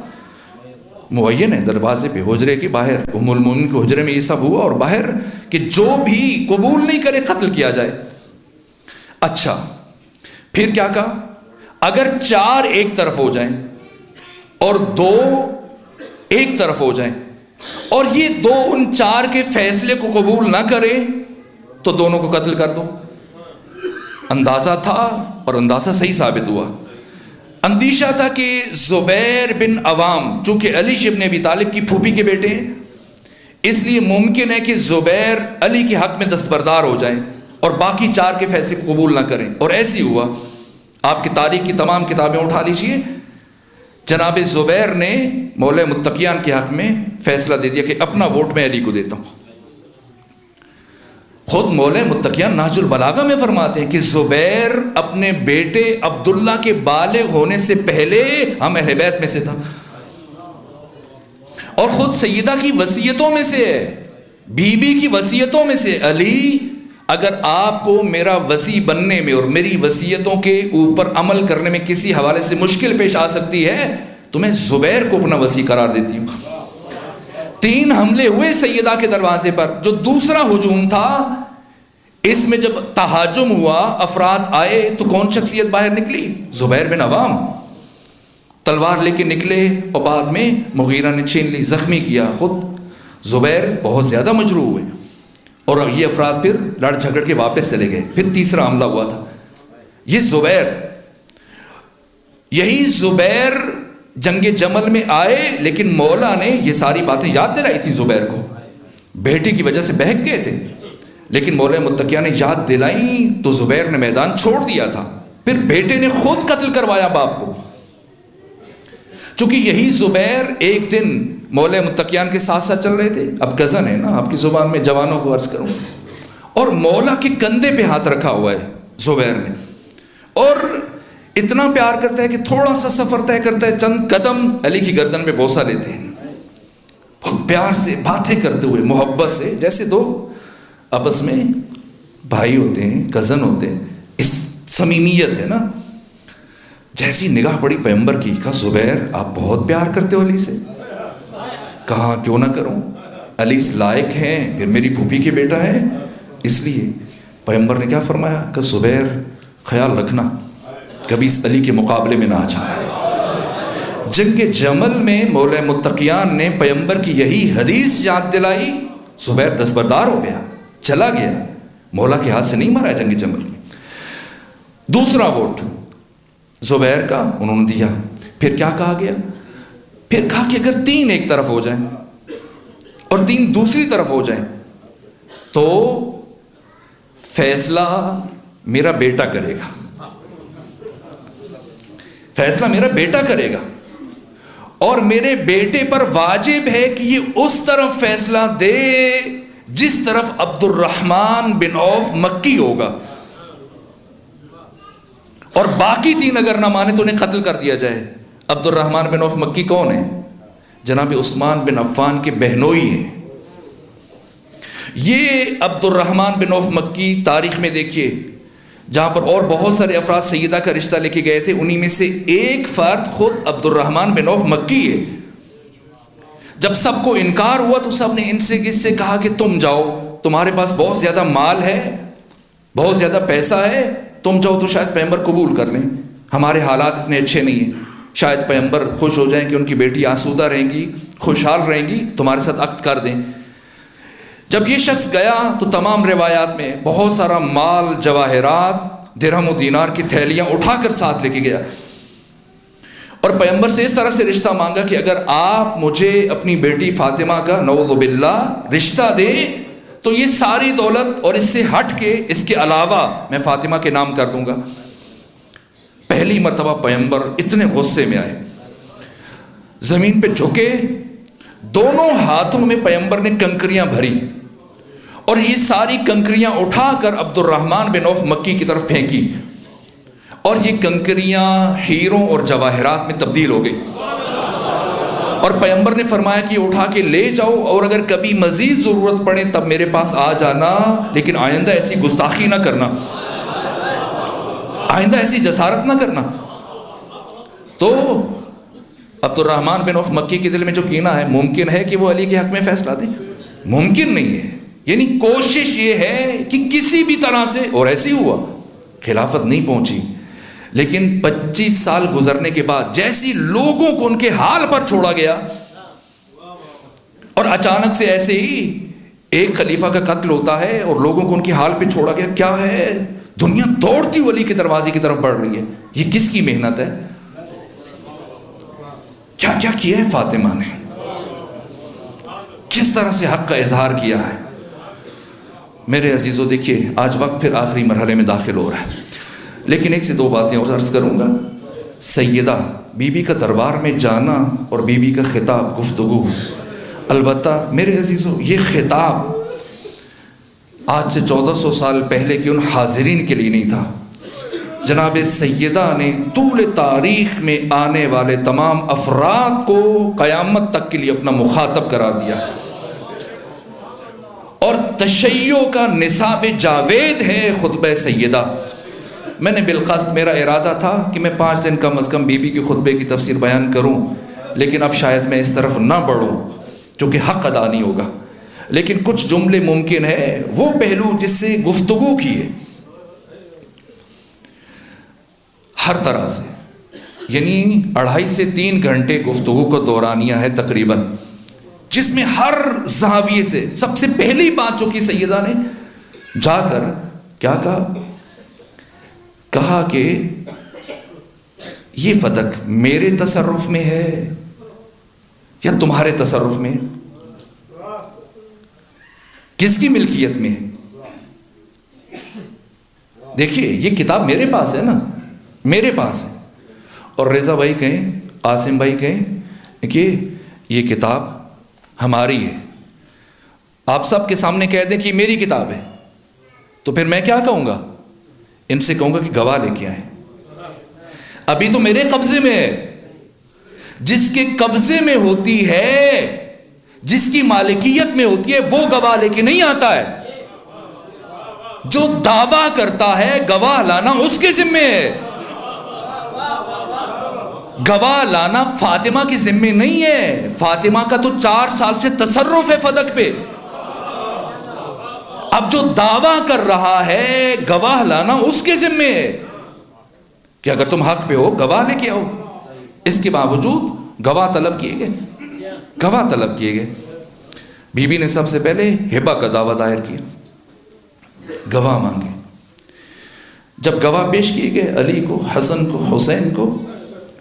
معین ہے دروازے پہ، حجرے کے باہر. ام المومنین کے حجرے میں یہ سب ہوا، اور باہر کہ جو بھی قبول نہیں کرے قتل کیا جائے. اچھا پھر کیا کہا؟ اگر 4 ایک طرف ہو جائیں اور 2 ایک طرف ہو جائیں اور یہ 2 ان 4 کے فیصلے کو قبول نہ کرے تو دونوں کو قتل کر دو. اندازہ تھا اور اندازہ صحیح ثابت ہوا. اندیشہ تھا کہ زبیر بن عوام چونکہ علی ابن ابی طالب کی پھوپھی کے بیٹے ہیں، اس لیے ممکن ہے کہ زبیر علی کے حق میں دستبردار ہو جائیں اور باقی 4 کے فیصلے کو قبول نہ کریں. اور ایسے ہی ہوا. آپ کی تاریخ کی تمام کتابیں اٹھا لیجئے، جناب زبیر نے مولا متقیان کے حق میں فیصلہ دے دیا کہ اپنا ووٹ میں علی کو دیتا ہوں. خود مولا متقیان نہج البلاغہ میں فرماتے ہیں کہ زبیر اپنے بیٹے عبداللہ کے بالغ ہونے سے پہلے ہم اہل بیت میں سے تھا، اور خود سیدہ کی وصیتوں میں سے ہے، بی بی کی وصیتوں میں سے. علی اگر آپ کو میرا وصی بننے میں اور میری وصیتوں کے اوپر عمل کرنے میں کسی حوالے سے مشکل پیش آ سکتی ہے تو میں زبیر کو اپنا وصی قرار دیتی ہوں. 3 حملے ہوئے سیدہ کے دروازے پر. جو دوسرا ہجوم تھا اس میں جب تہاجم ہوا، افراد آئے تو کون شخصیت باہر نکلی؟ زبیر بن عوام. تلوار لے کے نکلے اور بعد میں مغیرہ نے چھین لی، زخمی کیا. خود زبیر بہت زیادہ مجروح ہوئے اور یہ افراد پھر لڑ جھگڑ کے واپس چلے گئے. پھر تیسرا حملہ ہوا تھا. یہ زبیر جنگ جمل میں آئے، لیکن مولا نے یہ ساری باتیں یاد دلائی تھی زبیر کو. بیٹے کی وجہ سے بہک گئے تھے، لیکن مولا متقیہ نے یاد دلائیں تو زبیر نے میدان چھوڑ دیا تھا. پھر بیٹے نے خود قتل کروایا باپ کو. چونکہ یہی زبیر ایک دن مولا متقیان کے ساتھ ساتھ چل رہے تھے، اب کزن ہے نا، آپ کی زبان میں جوانوں کو عرض کروں، اور مولا کے کندھے پہ ہاتھ رکھا ہوا ہے زبیر نے، اور اتنا پیار کرتا ہے کہ تھوڑا سا سفر طے کرتا ہے، چند قدم علی کی گردن پہ بوسہ لیتے ہیں، بہت پیار سے باتیں کرتے ہوئے، محبت سے، جیسے 2 آپس میں بھائی ہوتے ہیں، کزن ہوتے ہیں. اس صمیمیت ہے نا. جیسی نگاہ پڑی پیغمبر کی، کہا زبیر آپ بہت پیار کرتے ہو علی سے. کہا کیوں نہ کروں، علی اس لائق ہیں، پھر میری پھوپھی کے بیٹا ہے، اس لیے. پیغمبر نے کیا فرمایا کہ زبیر خیال رکھنا کبھی اس علی کے مقابلے میں نہ آ جائے. جنگ جمل میں مولا متقیان نے پیغمبر کی یہی حدیث یاد دلائی، زبیر دستبردار ہو گیا، چلا گیا، مولا کے ہاتھ سے نہیں مرا جنگ جمل میں. دوسرا ووٹ زبیر کا انہوں نے دیا. پھر کیا کہا گیا؟ پھر کہا کہ اگر 3 ایک طرف ہو جائیں اور 3 دوسری طرف ہو جائیں تو فیصلہ میرا بیٹا کرے گا. فیصلہ میرا بیٹا کرے گا، اور میرے بیٹے پر واجب ہے کہ یہ اس طرف فیصلہ دے جس طرف عبد الرحمن بن عوف مکی ہوگا، اور باقی 3 اگر نہ مانے تو انہیں قتل کر دیا جائے. عبد الرحمن بن عوف مکی کون ہے؟ جناب عثمان بن عفان کے بہنوئی ہیں. یہ عبد الرحمن بن عوف مکی تاریخ میں دیکھیے، جہاں پر اور بہت سارے افراد سیدہ کا رشتہ لے کے گئے تھے، انہی میں سے ایک فرد خود عبد الرحمن بن عوف مکی ہے. جب سب کو انکار ہوا تو سب نے ان سے کس سے کہا کہ تم جاؤ، تمہارے پاس بہت زیادہ مال ہے، بہت زیادہ پیسہ ہے، تم جاؤ تو شاید پیغمبر قبول کر لیں، ہمارے حالات اتنے اچھے نہیں ہیں، شاید پیغمبر خوش ہو جائیں کہ ان کی بیٹی آسودہ رہیں گی، خوشحال رہیں گی، تمہارے ساتھ عقد کر دیں. جب یہ شخص گیا تو تمام روایات میں بہت سارا مال، جواہرات، درہم و دینار کی تھیلیاں اٹھا کر ساتھ لے کے گیا، اور پیغمبر سے اس طرح سے رشتہ مانگا کہ اگر آپ مجھے اپنی بیٹی فاطمہ کا نعوذ باللہ رشتہ دیں تو یہ ساری دولت اور اس سے ہٹ کے اس کے علاوہ میں فاطمہ کے نام کر دوں گا. پہلی مرتبہ پیغمبر اتنے غصے میں آئے، زمین پہ جھکے، دونوں ہاتھوں میں پیغمبر نے کنکریاں بھری، اور یہ ساری کنکریاں اٹھا کر عبد الرحمن بن عوف مکی کی طرف پھینکی، اور یہ کنکریاں ہیروں اور جواہرات میں تبدیل ہو گئی، اور پیغمبر نے فرمایا کہ اٹھا کے لے جاؤ، اور اگر کبھی مزید ضرورت پڑے تب میرے پاس آ جانا، لیکن آئندہ ایسی گستاخی نہ کرنا، آئندہ ایسی جسارت نہ کرنا۔ تو عبد الرحمن بن عوف مکی کے دل میں جو کینہ ہے، ممکن ہے کہ وہ علی کے حق میں فیصلہ دیں؟ ممکن نہیں ہے۔ یعنی کوشش یہ ہے کہ کسی بھی طرح سے، اور ایسے ہوا، خلافت نہیں پہنچی، لیکن 25 سال گزرنے کے بعد جیسی لوگوں کو ان کے حال پر چھوڑا گیا، اور اچانک سے ایسے ہی ایک خلیفہ کا قتل ہوتا ہے اور لوگوں کو ان کے حال پہ چھوڑا گیا، کیا ہے؟ دنیا دوڑتی ولی کے دروازے کی طرف بڑھ رہی ہے۔ یہ کس کی محنت ہے؟ کیا کیا کیا ہے فاطمہ نے، کس طرح سے حق کا اظہار کیا ہے۔ میرے عزیزو دیکھیے، آج وقت پھر آخری مرحلے میں داخل ہو رہا ہے، لیکن ایک سے دو باتیں اور عرض کروں گا۔ سیدہ بی بی کا دربار میں جانا اور بی بی کا خطاب، گفتگو، البتہ میرے عزیزو یہ خطاب آج سے 1400 سال پہلے کے ان حاضرین کے لیے نہیں تھا۔ جناب سیدہ نے طول تاریخ میں آنے والے تمام افراد کو قیامت تک کے لیے اپنا مخاطب قرار دیا، اور تشیع کا نصاب جاوید ہے خطبہ سیدہ۔ میں نے بالقصد، میرا ارادہ تھا کہ میں 5 دن کم از کم بی بی کے خطبے کی تفسیر بیان کروں، لیکن اب شاید میں اس طرف نہ بڑھوں کیونکہ حق ادا نہیں ہوگا، لیکن کچھ جملے ممکن ہے وہ پہلو جس سے گفتگو کی ہے ہر طرح سے، یعنی 2.5 سے 3 گھنٹے گفتگو کا دورانیہ ہے تقریباً، جس میں ہر زاویے سے سب سے پہلی بات جو کی سیدہ نے جا کر کیا کہا کہ یہ فدق میرے تصرف میں ہے یا تمہارے تصرف میں؟ کس کی ملکیت میں ہے؟ دیکھیے یہ کتاب میرے پاس ہے نا، میرے پاس ہے، اور رضا بھائی کہیں، عاصم بھائی کہیں کہ یہ کتاب ہماری ہے، آپ سب کے سامنے کہہ دیں کہ یہ میری کتاب ہے، تو پھر میں کیا کہوں گا؟ ان سے کہوں گا کہ گواہ لے کے آئیں۔ ابھی تو میرے قبضے میں ہے، جس کے قبضے میں ہوتی ہے، جس کی مالکیت میں ہوتی ہے، وہ گواہ لے کے نہیں آتا ہے۔ جو دعویٰ کرتا ہے گواہ لانا اس کے ذمے ہے، گواہ لانا فاطمہ کی ذمہ نہیں ہے۔ فاطمہ کا تو 4 سال سے تصرف ہے فدق پہ، اب جو دعویٰ کر رہا ہے گواہ لانا اس کے ذمہ ہے کہ اگر تم حق پہ ہو گواہ لے کے آؤ۔ اس کے باوجود گواہ طلب کیے گئے، گواہ طلب کیے گئے۔ بی بی نے سب سے پہلے ہبہ کا دعویٰ دائر کیا، گواہ مانگے۔ جب گواہ پیش کیے گئے، علی کو، حسن کو، حسین کو،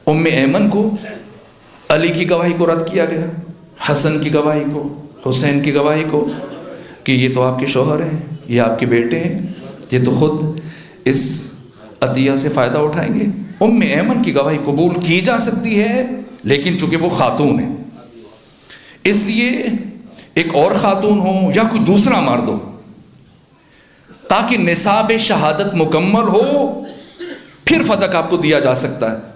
ام ایمن کو، علی کی گواہی کو رد کیا گیا، حسن کی گواہی کو، حسین کی گواہی کو، کہ یہ تو آپ کے شوہر ہیں، یہ آپ کے بیٹے ہیں، یہ تو خود اس عطیہ سے فائدہ اٹھائیں گے۔ ام ایمن کی گواہی قبول کی جا سکتی ہے، لیکن چونکہ وہ خاتون ہے اس لیے ایک اور خاتون ہو یا کوئی دوسرا مرد ہو، تاکہ نصاب شہادت مکمل ہو، پھر فدق آپ کو دیا جا سکتا ہے۔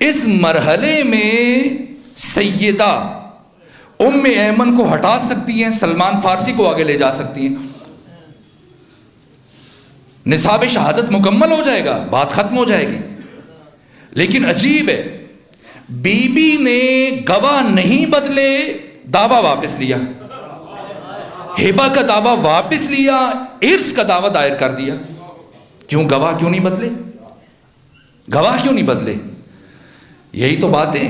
اس مرحلے میں سیدہ ام ایمن کو ہٹا سکتی ہیں، سلمان فارسی کو آگے لے جا سکتی ہیں، نصاب شہادت مکمل ہو جائے گا، بات ختم ہو جائے گی۔ لیکن عجیب ہے، بی بی نے گواہ نہیں بدلے، دعویٰ واپس لیا، ہبہ کا دعویٰ واپس لیا، ارث کا دعویٰ دائر کر دیا۔ کیوں گواہ کیوں نہیں بدلے؟ گواہ کیوں نہیں بدلے؟ یہی تو باتیں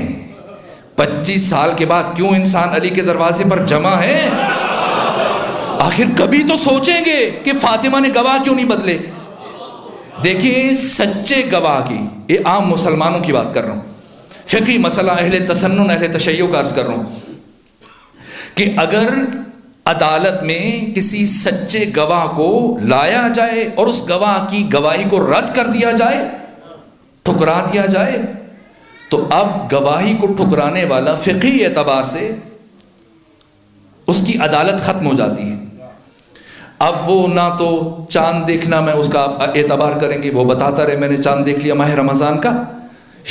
25 سال کے بعد کیوں انسان علی کے دروازے پر جمع ہے؟ آخر کبھی تو سوچیں گے کہ فاطمہ نے گواہ کیوں نہیں بدلے۔ دیکھیں سچے گواہ کی، یہ عام مسلمانوں کی بات کر رہا ہوں، فقہی مسئلہ اہل تسنن اہل تشیع کا عرض کر رہا ہوں کہ اگر عدالت میں کسی سچے گواہ کو لایا جائے اور اس گواہ کی گواہی کو رد کر دیا جائے، ٹھکرا دیا جائے، تو اب گواہی کو ٹھکرانے والا فقہی اعتبار سے اس کی عدالت ختم ہو جاتی ہے۔ اب وہ نہ تو چاند دیکھنا میں اس کا اعتبار کریں گے، وہ بتاتا رہے میں نے چاند دیکھ لیا ماہ رمضان کا،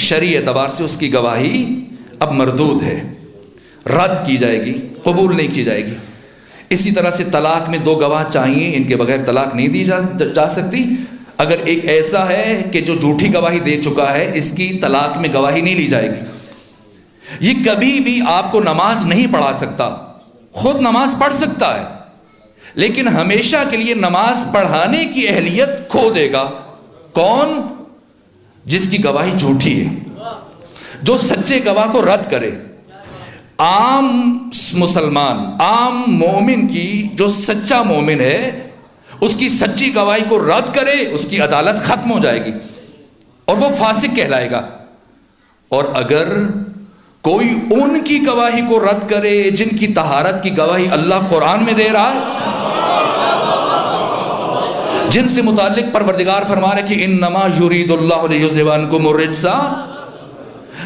شرعی اعتبار سے اس کی گواہی اب مردود ہے، رد کی جائے گی، قبول نہیں کی جائے گی۔ اسی طرح سے طلاق میں 2 گواہ چاہیے، ان کے بغیر طلاق نہیں دی جا سکتی۔ اگر ایک ایسا ہے کہ جو جھوٹی گواہی دے چکا ہے، اس کی طلاق میں گواہی نہیں لی جائے گی۔ یہ کبھی بھی آپ کو نماز نہیں پڑھا سکتا، خود نماز پڑھ سکتا ہے لیکن ہمیشہ کے لیے نماز پڑھانے کی اہلیت کھو دے گا۔ کون؟ جس کی گواہی جھوٹی ہے، جو سچے گواہ کو رد کرے۔ عام مسلمان، عام مومن کی، جو سچا مومن ہے، اس کی سچی گواہی کو رد کرے، اس کی عدالت ختم ہو جائے گی اور وہ فاسق کہلائے گا۔ اور اگر کوئی ان کی گواہی کو رد کرے جن کی طہارت کی گواہی اللہ قرآن میں دے رہا ہے، جن سے متعلق پروردگار فرما رہے کہ انما یرید اللہ لیذھب عنکم الرجس،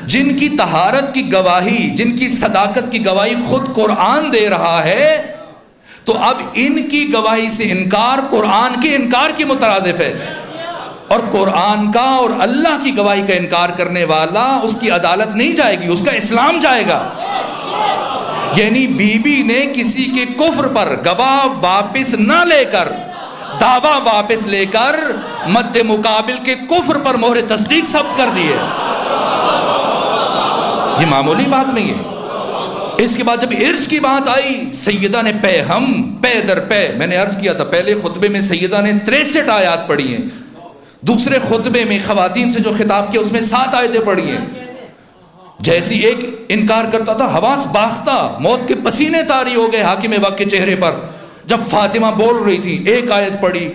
جن کی طہارت کی گواہی، جن کی صداقت کی گواہی خود قرآن دے رہا ہے، تو اب ان کی گواہی سے انکار قرآن کے انکار کے مترادف ہے، اور قرآن کا اور اللہ کی گواہی کا انکار کرنے والا، اس کی عدالت نہیں جائے گی، اس کا اسلام جائے گا۔ یعنی بی بی نے کسی کے کفر پر گواہ واپس نہ لے کر، دعویٰ واپس لے کر، مد مقابل کے کفر پر مہر تصدیق ثبت کر دی ہے۔ یہ معمولی بات نہیں ہے۔ اس کے بعد جب عرش کی بات آئی، سیدہ نے پہ در پہ، میں نے عرض کیا تھا پہلے خطبے میں سیدہ نے 63 آیات پڑھی ہیں، دوسرے خطبے میں خواتین سے جو خطاب کیا اس میں 7 آیتیں پڑھی ہیں۔ جیسی ایک انکار کرتا تھا، حواس باختہ، موت کے پسینے طاری ہو گئے حاکم وقت کے چہرے پر۔ جب فاطمہ بول رہی تھی، ایک آیت پڑھی،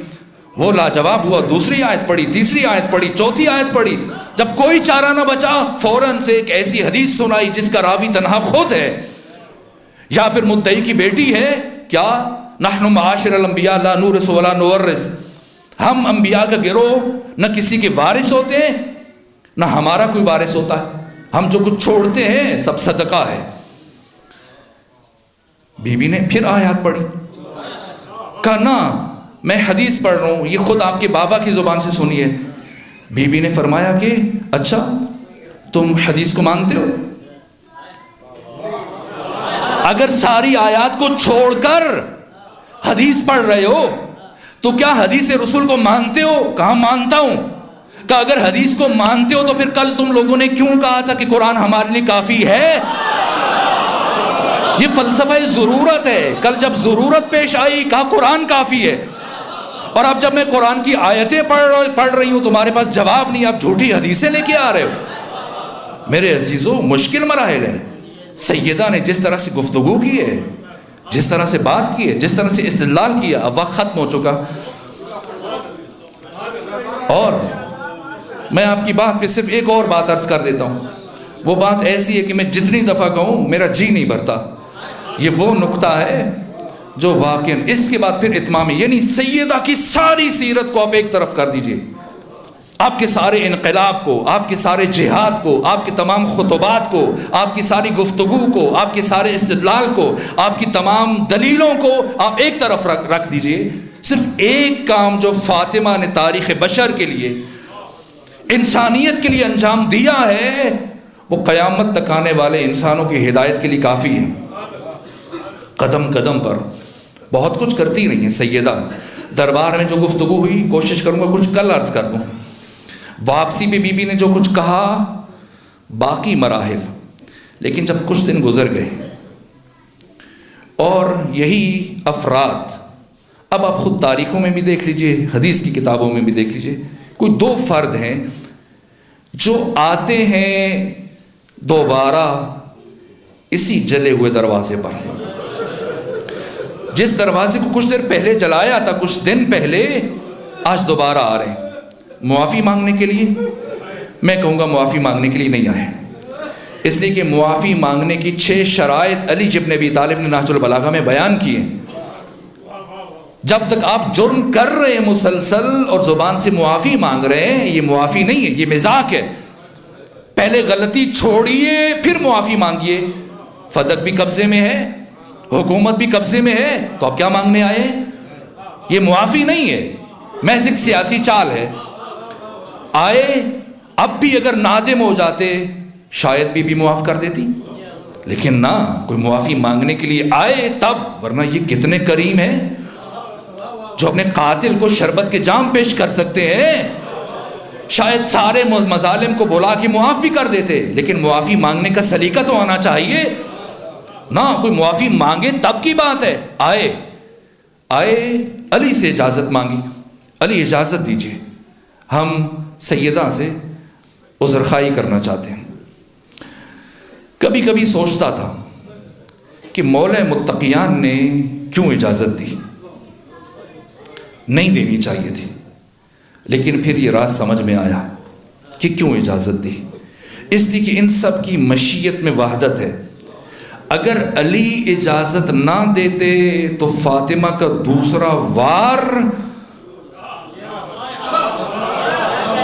وہ لاجواب ہوا، دوسری آیت پڑھی، تیسری آیت پڑھی، چوتھی آیت پڑھی۔ جب کوئی چارہ نہ بچا، فوراً سے ایک ایسی حدیث سنائی جس کا راوی تنہا خود ہے یا پھر مدعی کی بیٹی ہے۔ کیا؟ نحن معاشر الانبیاء لا نورث ولا نورث، ہم انبیاء کا گروہ نہ کسی کے وارث ہوتے ہیں نہ ہمارا کوئی وارث ہوتا ہے، ہم جو کچھ چھوڑتے ہیں سب صدقہ ہے۔ بی بی نے پھر آیات پڑھی، کہا نا میں حدیث پڑھ رہا ہوں، یہ خود آپ کے بابا کی زبان سے سنی ہے۔ بی بی نے فرمایا کہ اچھا تم حدیث کو مانتے ہو؟ اگر ساری آیات کو چھوڑ کر حدیث پڑھ رہے ہو تو کیا حدیث رسول کو مانتے ہو؟ کہاں مانتا ہوں۔ کہ اگر حدیث کو مانتے ہو تو پھر کل تم لوگوں نے کیوں کہا تھا کہ قرآن ہمارے لیے کافی ہے؟ یہ فلسفہ ضرورت ہے۔ کل جب ضرورت پیش آئی کہا قرآن کافی ہے، اور اب جب میں قرآن کی آیتیں پڑھ رہی ہوں تمہارے پاس جواب نہیں، آپ جھوٹی حدیثیں لے کے آ رہے ہو۔ میرے عزیزو، مشکل مراحل ہیں۔ سیدہ نے جس طرح سے گفتگو کی ہے، جس طرح سے بات کی ہے، جس طرح سے استدلال کیا، اب وقت ختم ہو چکا۔ اور میں آپ کی بات پہ صرف ایک اور بات عرض کر دیتا ہوں، وہ بات ایسی ہے کہ میں جتنی دفعہ کہوں میرا جی نہیں بھرتا۔ یہ وہ نقطہ ہے جو واقعاً اس کے بعد پھر اتمام ہے، یعنی سیدہ کی ساری سیرت کو آپ ایک طرف کر دیجئے، آپ کے سارے انقلاب کو، آپ کے سارے جہاد کو، آپ کے تمام خطبات کو، آپ کی ساری گفتگو کو، آپ کے سارے استدلال کو، آپ کی تمام دلیلوں کو آپ ایک طرف رکھ دیجئے۔ صرف ایک کام جو فاطمہ نے تاریخ بشر کے لیے، انسانیت کے لیے انجام دیا ہے، وہ قیامت تک آنے والے انسانوں کی ہدایت کے لیے کافی ہے۔ قدم قدم پر بہت کچھ کرتی رہی ہیں سیدہ۔ دربار میں جو گفتگو ہوئی کوشش کروں گا کچھ کل عرض کر دوں۔ واپسی پہ بی بی نے جو کچھ کہا، باقی مراحل، لیکن جب کچھ دن گزر گئے اور یہی افراد، اب آپ خود تاریخوں میں بھی دیکھ لیجئے، حدیث کی کتابوں میں بھی دیکھ لیجئے، کوئی 2 فرد ہیں جو آتے ہیں دوبارہ اسی جلے ہوئے دروازے پر، جس دروازے کو کچھ دیر پہلے جلایا تھا، کچھ دن پہلے، آج دوبارہ آ رہے ہیں معافی مانگنے کے لیے۔ میں کہوں گا معافی مانگنے کے لیے نہیں آئے، اس لیے کہ معافی مانگنے کی 6 شرائط علی ابن ابی طالب نے نہج البلاغہ میں بیان کیے۔ جب تک آپ جرم کر رہے ہیں مسلسل اور زبان سے معافی مانگ رہے ہیں، یہ معافی نہیں ہے، یہ مذاق ہے۔ پہلے غلطی چھوڑیے پھر معافی مانگیے۔ فدق بھی قبضے میں ہے، حکومت بھی قبضے میں ہے، تو آپ کیا مانگنے آئے؟ یہ معافی نہیں ہے، محض ایک سیاسی چال ہے۔ آئے اب بھی اگر نادم ہو جاتے شاید بھی معاف کر دیتی، لیکن نہ، کوئی معافی مانگنے کے لیے آئے تب، ورنہ یہ کتنے کریم ہیں جو اپنے قاتل کو شربت کے جام پیش کر سکتے ہیں۔ شاید سارے مظالم کو بلا کے معاف بھی کر دیتے، لیکن معافی مانگنے کا سلیقہ تو آنا چاہیے نہ، کوئی معافی مانگے تب کی بات ہے۔ آئے علی سے اجازت مانگی، علی اجازت دیجیے، ہم سیدہ سے عذرخواہی کرنا چاہتے ہیں۔ کبھی کبھی سوچتا تھا کہ مولا متقیان نے کیوں اجازت دی، نہیں دینی چاہیے تھی، لیکن پھر یہ راز سمجھ میں آیا کہ کیوں اجازت دی، اس لیے کہ ان سب کی مشیت میں وحدت ہے۔ اگر علی اجازت نہ دیتے تو فاطمہ کا دوسرا وار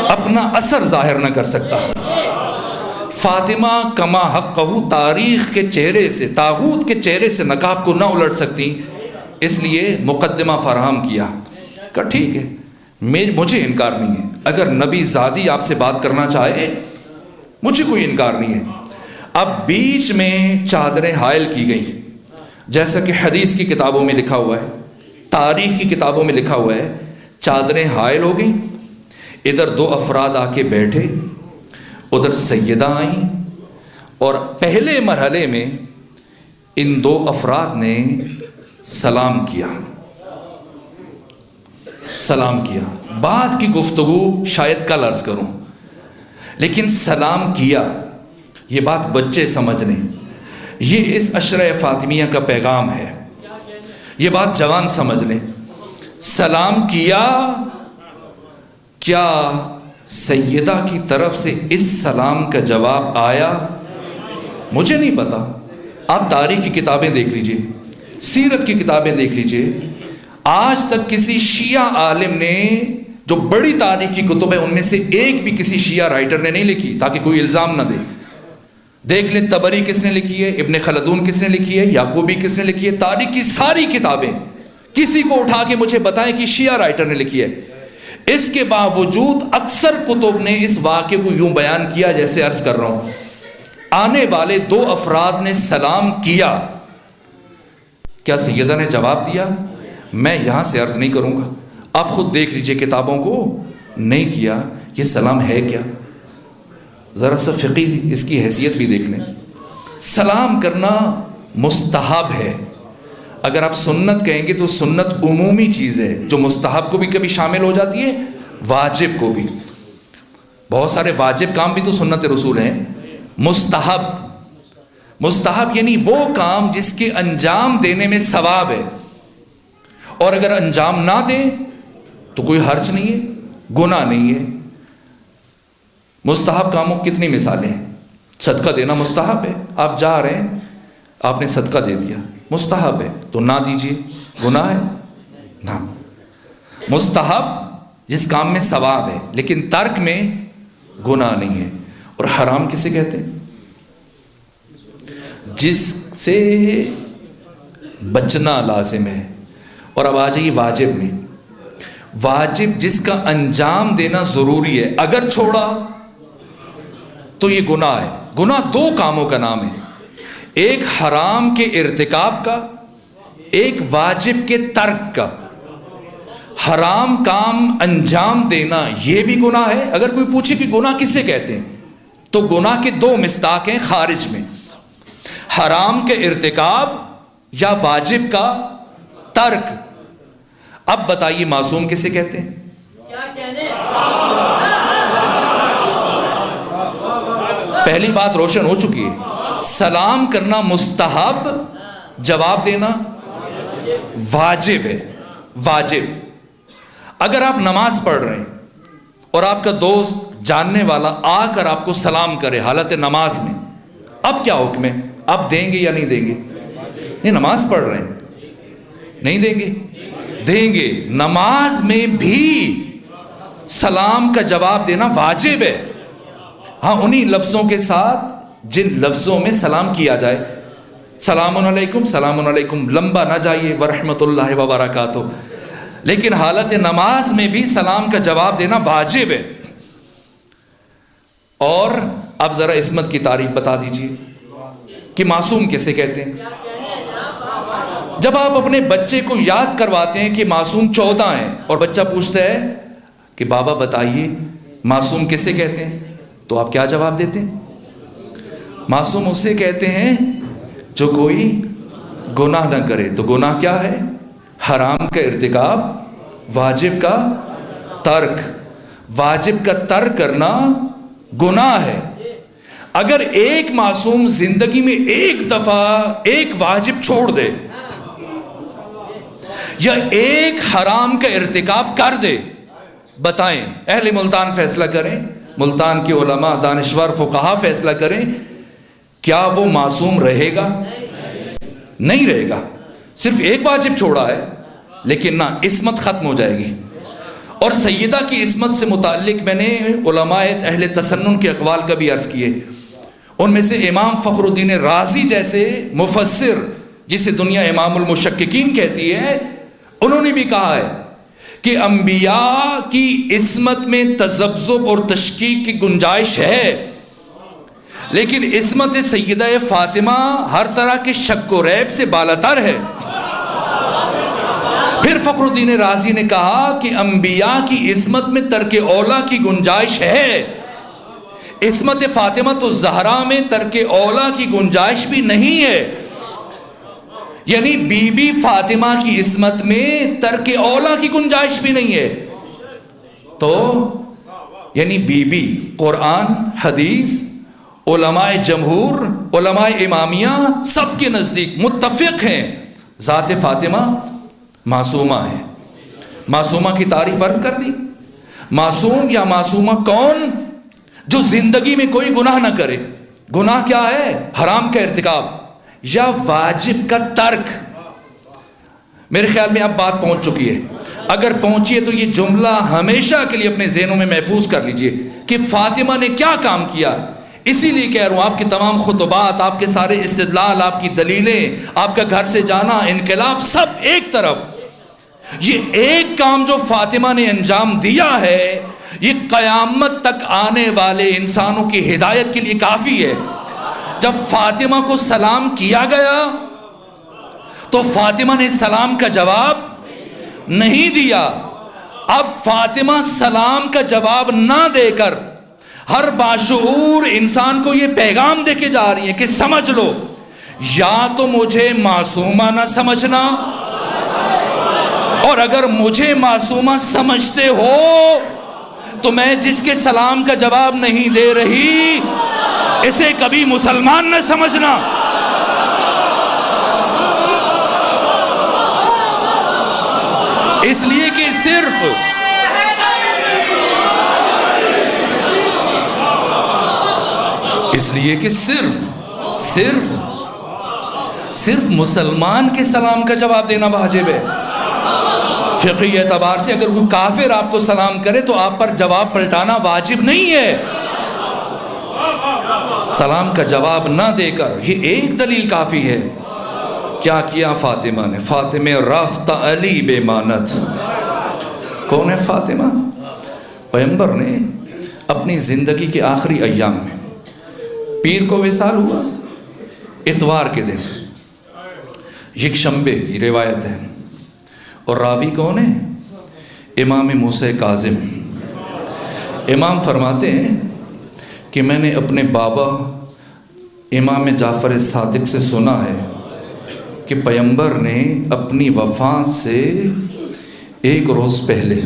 اپنا اثر ظاہر نہ کر سکتا۔ فاطمہ کما حقہ تاریخ کے چہرے سے، طاغوت کے چہرے سے نقاب کو نہ الٹ سکتی، اس لیے مقدمہ فراہم کیا کہ ٹھیک ہے، مجھے انکار نہیں ہے، اگر نبی زادی آپ سے بات کرنا چاہے مجھے کوئی انکار نہیں ہے۔ اب بیچ میں چادریں حائل کی گئیں، جیسا کہ حدیث کی کتابوں میں لکھا ہوا ہے، تاریخ کی کتابوں میں لکھا ہوا ہے، چادریں حائل ہو گئیں، ادھر دو افراد آ کے بیٹھے، ادھر سیدہ آئیں، اور پہلے مرحلے میں ان دو افراد نے سلام کیا۔ بعد کی گفتگو شاید کل عرض کروں، لیکن سلام کیا، یہ بات بچے سمجھ لیں، یہ اس عشرہ فاطمیہ کا پیغام ہے، یہ بات جوان سمجھ لیں۔ سلام کیا، کیا سیدہ کی طرف سے اس سلام کا جواب آیا؟ مجھے نہیں پتا، آپ تاریخ کی کتابیں دیکھ لیجئے، سیرت کی کتابیں دیکھ لیجئے، آج تک کسی شیعہ عالم نے، جو بڑی تاریخ کی کتب ہے ان میں سے ایک بھی کسی شیعہ رائٹر نے نہیں لکھی تاکہ کوئی الزام نہ دے۔ دیکھ لیں طبری کس نے لکھی ہے، ابن خلدون کس نے لکھی ہے، یعقوبی کس نے لکھی ہے، تاریخ کی ساری کتابیں، کسی کو اٹھا کے مجھے بتائیں کہ شیعہ رائٹر نے لکھی ہے۔ اس کے باوجود اکثر کتب نے اس واقعے کو یوں بیان کیا جیسے عرض کر رہا ہوں، آنے والے دو افراد نے سلام کیا، کیا سیدہ نے جواب دیا؟ میں یہاں سے عرض نہیں کروں گا، آپ خود دیکھ لیجئے کتابوں کو، نہیں کیا۔ یہ سلام ہے کیا؟ ذرا سا فقی اس کی حیثیت بھی دیکھ لیں۔ سلام کرنا مستحب ہے، اگر آپ سنت کہیں گے تو سنت عمومی چیز ہے، جو مستحب کو بھی کبھی شامل ہو جاتی ہے، واجب کو بھی، بہت سارے واجب کام بھی تو سنت رسول ہیں۔ مستحب یعنی وہ کام جس کے انجام دینے میں ثواب ہے، اور اگر انجام نہ دیں تو کوئی حرج نہیں ہے، گناہ نہیں ہے۔ مستحب کاموں کتنی مثالیں ہیں، صدقہ دینا مستحب ہے، آپ جا رہے ہیں، آپ نے صدقہ دے دیا، مستحب ہے، تو نہ دیجیے، گناہ ہے؟ نہ، مستحب جس کام میں ثواب ہے لیکن ترک میں گناہ نہیں ہے۔ اور حرام کسے کہتے ہیں؟ جس سے بچنا لازم ہے۔ اور اب آ جائیے واجب میں، واجب جس کا انجام دینا ضروری ہے، اگر چھوڑا تو یہ گناہ ہے۔ گناہ دو کاموں کا نام ہے، ایک حرام کے ارتکاب کا، ایک واجب کے ترک کا۔ حرام کام انجام دینا یہ بھی گناہ ہے۔ اگر کوئی پوچھے کہ گناہ کسے کہتے ہیں تو گناہ کے دو مصداق ہیں خارج میں، حرام کے ارتکاب یا واجب کا ترک۔ اب بتائیے معصوم کسے کہتے ہیں؟ پہلی بات روشن ہو چکی ہے، سلام کرنا مستحب، جواب دینا واجب ہے، واجب۔ اگر آپ نماز پڑھ رہے ہیں اور آپ کا دوست جاننے والا آ کر آپ کو سلام کرے حالت نماز میں، اب کیا حکم ہے؟ آپ دیں گے یا نہیں دیں گے؟ نہیں، نماز پڑھ رہے ہیں، نہیں دیں گے؟ دیں گے۔ نماز میں بھی سلام کا جواب دینا واجب ہے، ہاں انہی لفظوں کے ساتھ جن لفظوں میں سلام کیا جائے، سلام علیکم، سلام علیکم، لمبا نہ جائیے، ورحمۃ اللہ وبرکاتہ، لیکن حالت نماز میں بھی سلام کا جواب دینا واجب ہے. اور اب ذرا عصمت کی تعریف بتا دیجئے کہ معصوم کیسے کہتے ہیں. جب آپ اپنے بچے کو یاد کرواتے ہیں کہ معصوم 14 ہیں اور بچہ پوچھتا ہے کہ بابا بتائیے معصوم کیسے کہتے ہیں، تو آپ کیا جواب دیتے ہیں؟ معصوم اسے کہتے ہیں جو کوئی گناہ نہ کرے. تو گناہ کیا ہے؟ حرام کا ارتکاب، واجب کا ترک. واجب کا ترک کرنا گناہ ہے. اگر ایک معصوم زندگی میں ایک دفعہ ایک واجب چھوڑ دے یا ایک حرام کا ارتکاب کر دے، بتائیں اہل ملتان فیصلہ کریں، ملتان کے علماء دانشور فقہا فیصلہ کریں، کیا وہ معصوم رہے گا؟ نہیں رہے گا. صرف ایک واجب چھوڑا ہے لیکن نہ، عصمت ختم ہو جائے گی. اور سیدہ کی عصمت سے متعلق میں نے علماء اہل تسنن کے اقوال کا بھی عرض کیے. ان میں سے امام فخر الدین رازی جیسے مفسر، جسے دنیا امام المشککین کہتی ہے، انہوں نے بھی کہا ہے کہ انبیاء کی عصمت میں تذبذب اور تشکیک کی گنجائش ہے، لیکن عصمت سیدہ فاطمہ ہر طرح کے شک و ریب سے بالاتر ہے. پھر فخر الدین رازی نے کہا کہ انبیاء کی عصمت میں ترک اولا کی گنجائش ہے، عصمت فاطمہ تو زہرا میں ترک اولا کی گنجائش بھی نہیں ہے. یعنی بی بی فاطمہ کی عصمت میں ترک اولا کی گنجائش بھی نہیں ہے. تو یعنی بی بی قرآن، حدیث، علماء جمہور، علماء امامیہ سب کے نزدیک متفق ہیں ذات فاطمہ معصومہ ہے. معصومہ کی تعریف عرض کر دی. معصوم یا معصومہ کون؟ جو زندگی میں کوئی گناہ نہ کرے. گناہ کیا ہے؟ حرام کا ارتکاب یا واجب کا ترک. میرے خیال میں اب بات پہنچ چکی ہے. اگر پہنچی ہے تو یہ جملہ ہمیشہ کے لیے اپنے ذہنوں میں محفوظ کر لیجئے کہ فاطمہ نے کیا کام کیا. اسی لیے کہہ رہا ہوں، آپ کے تمام خطبات، آپ کے سارے استدلال، آپ کی دلیلیں، آپ کا گھر سے جانا، انقلاب، سب ایک طرف. یہ ایک کام جو فاطمہ نے انجام دیا ہے، یہ قیامت تک آنے والے انسانوں کی ہدایت کے لیے کافی ہے. جب فاطمہ کو سلام کیا گیا تو فاطمہ نے سلام کا جواب نہیں دیا. اب فاطمہ سلام کا جواب نہ دے کر ہر باشعور انسان کو یہ پیغام دے کے جا رہی ہے کہ سمجھ لو، یا تو مجھے معصومہ نہ سمجھنا، اور اگر مجھے معصومہ سمجھتے ہو تو میں جس کے سلام کا جواب نہیں دے رہی اسے کبھی مسلمان نہ سمجھنا. اس لیے کہ صرف مسلمان کے سلام کا جواب دینا واجب ہے. فقہی اعتبار سے اگر کوئی کافر آپ کو سلام کرے تو آپ پر جواب پلٹانا واجب نہیں ہے. سلام کا جواب نہ دے کر یہ ایک دلیل کافی ہے. کیا کیا فاطمہ نے؟ فاطمہ رافت علی بے مانت. کون ہے فاطمہ؟ پیغمبر نے اپنی زندگی کے آخری ایام میں، پیر کو وصال ہوا، اتوار کے دن، یکشنبے کی روایت ہے، اور راوی کون ہے؟ امام موسیٰ کاظم. امام فرماتے ہیں کہ میں نے اپنے بابا امام جعفر صادق سے سنا ہے کہ پیغمبر نے اپنی وفات سے ایک روز پہلے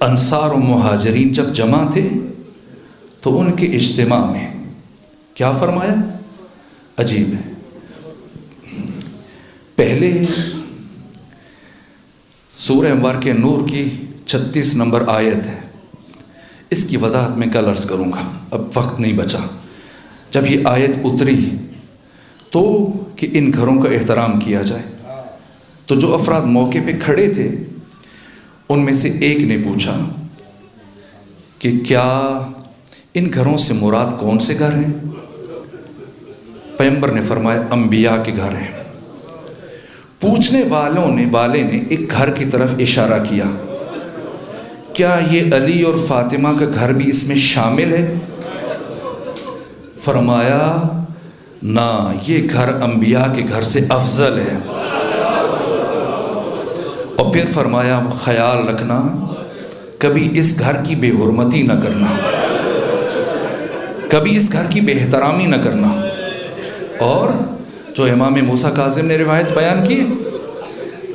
انصار و مہاجرین جب جمع تھے تو ان کے اجتماع میں کیا فرمایا؟ عجیب ہے. پہلے سورہ انوار کے نور کی 36 نمبر آیت ہے. اس کی وضاحت میں کل عرض کروں گا، اب وقت نہیں بچا. جب یہ آیت اتری تو کہ ان گھروں کا احترام کیا جائے، تو جو افراد موقع پہ کھڑے تھے ان میں سے ایک نے پوچھا کہ کیا ان گھروں سے مراد کون سے گھر ہیں؟ پیغمبر نے فرمایا انبیاء کے گھر ہیں. پوچھنے والے نے ایک گھر کی طرف اشارہ کیا، کیا یہ علی اور فاطمہ کا گھر بھی اس میں شامل ہے؟ فرمایا نہ، یہ گھر انبیاء کے گھر سے افضل ہے۔ اور پھر فرمایا خیال رکھنا کبھی اس گھر کی بے حرمتی نہ کرنا، کبھی اس گھر کی بے احترامی نہ کرنا۔ اور جو امام موسیٰ کاظم نے روایت بیان کی،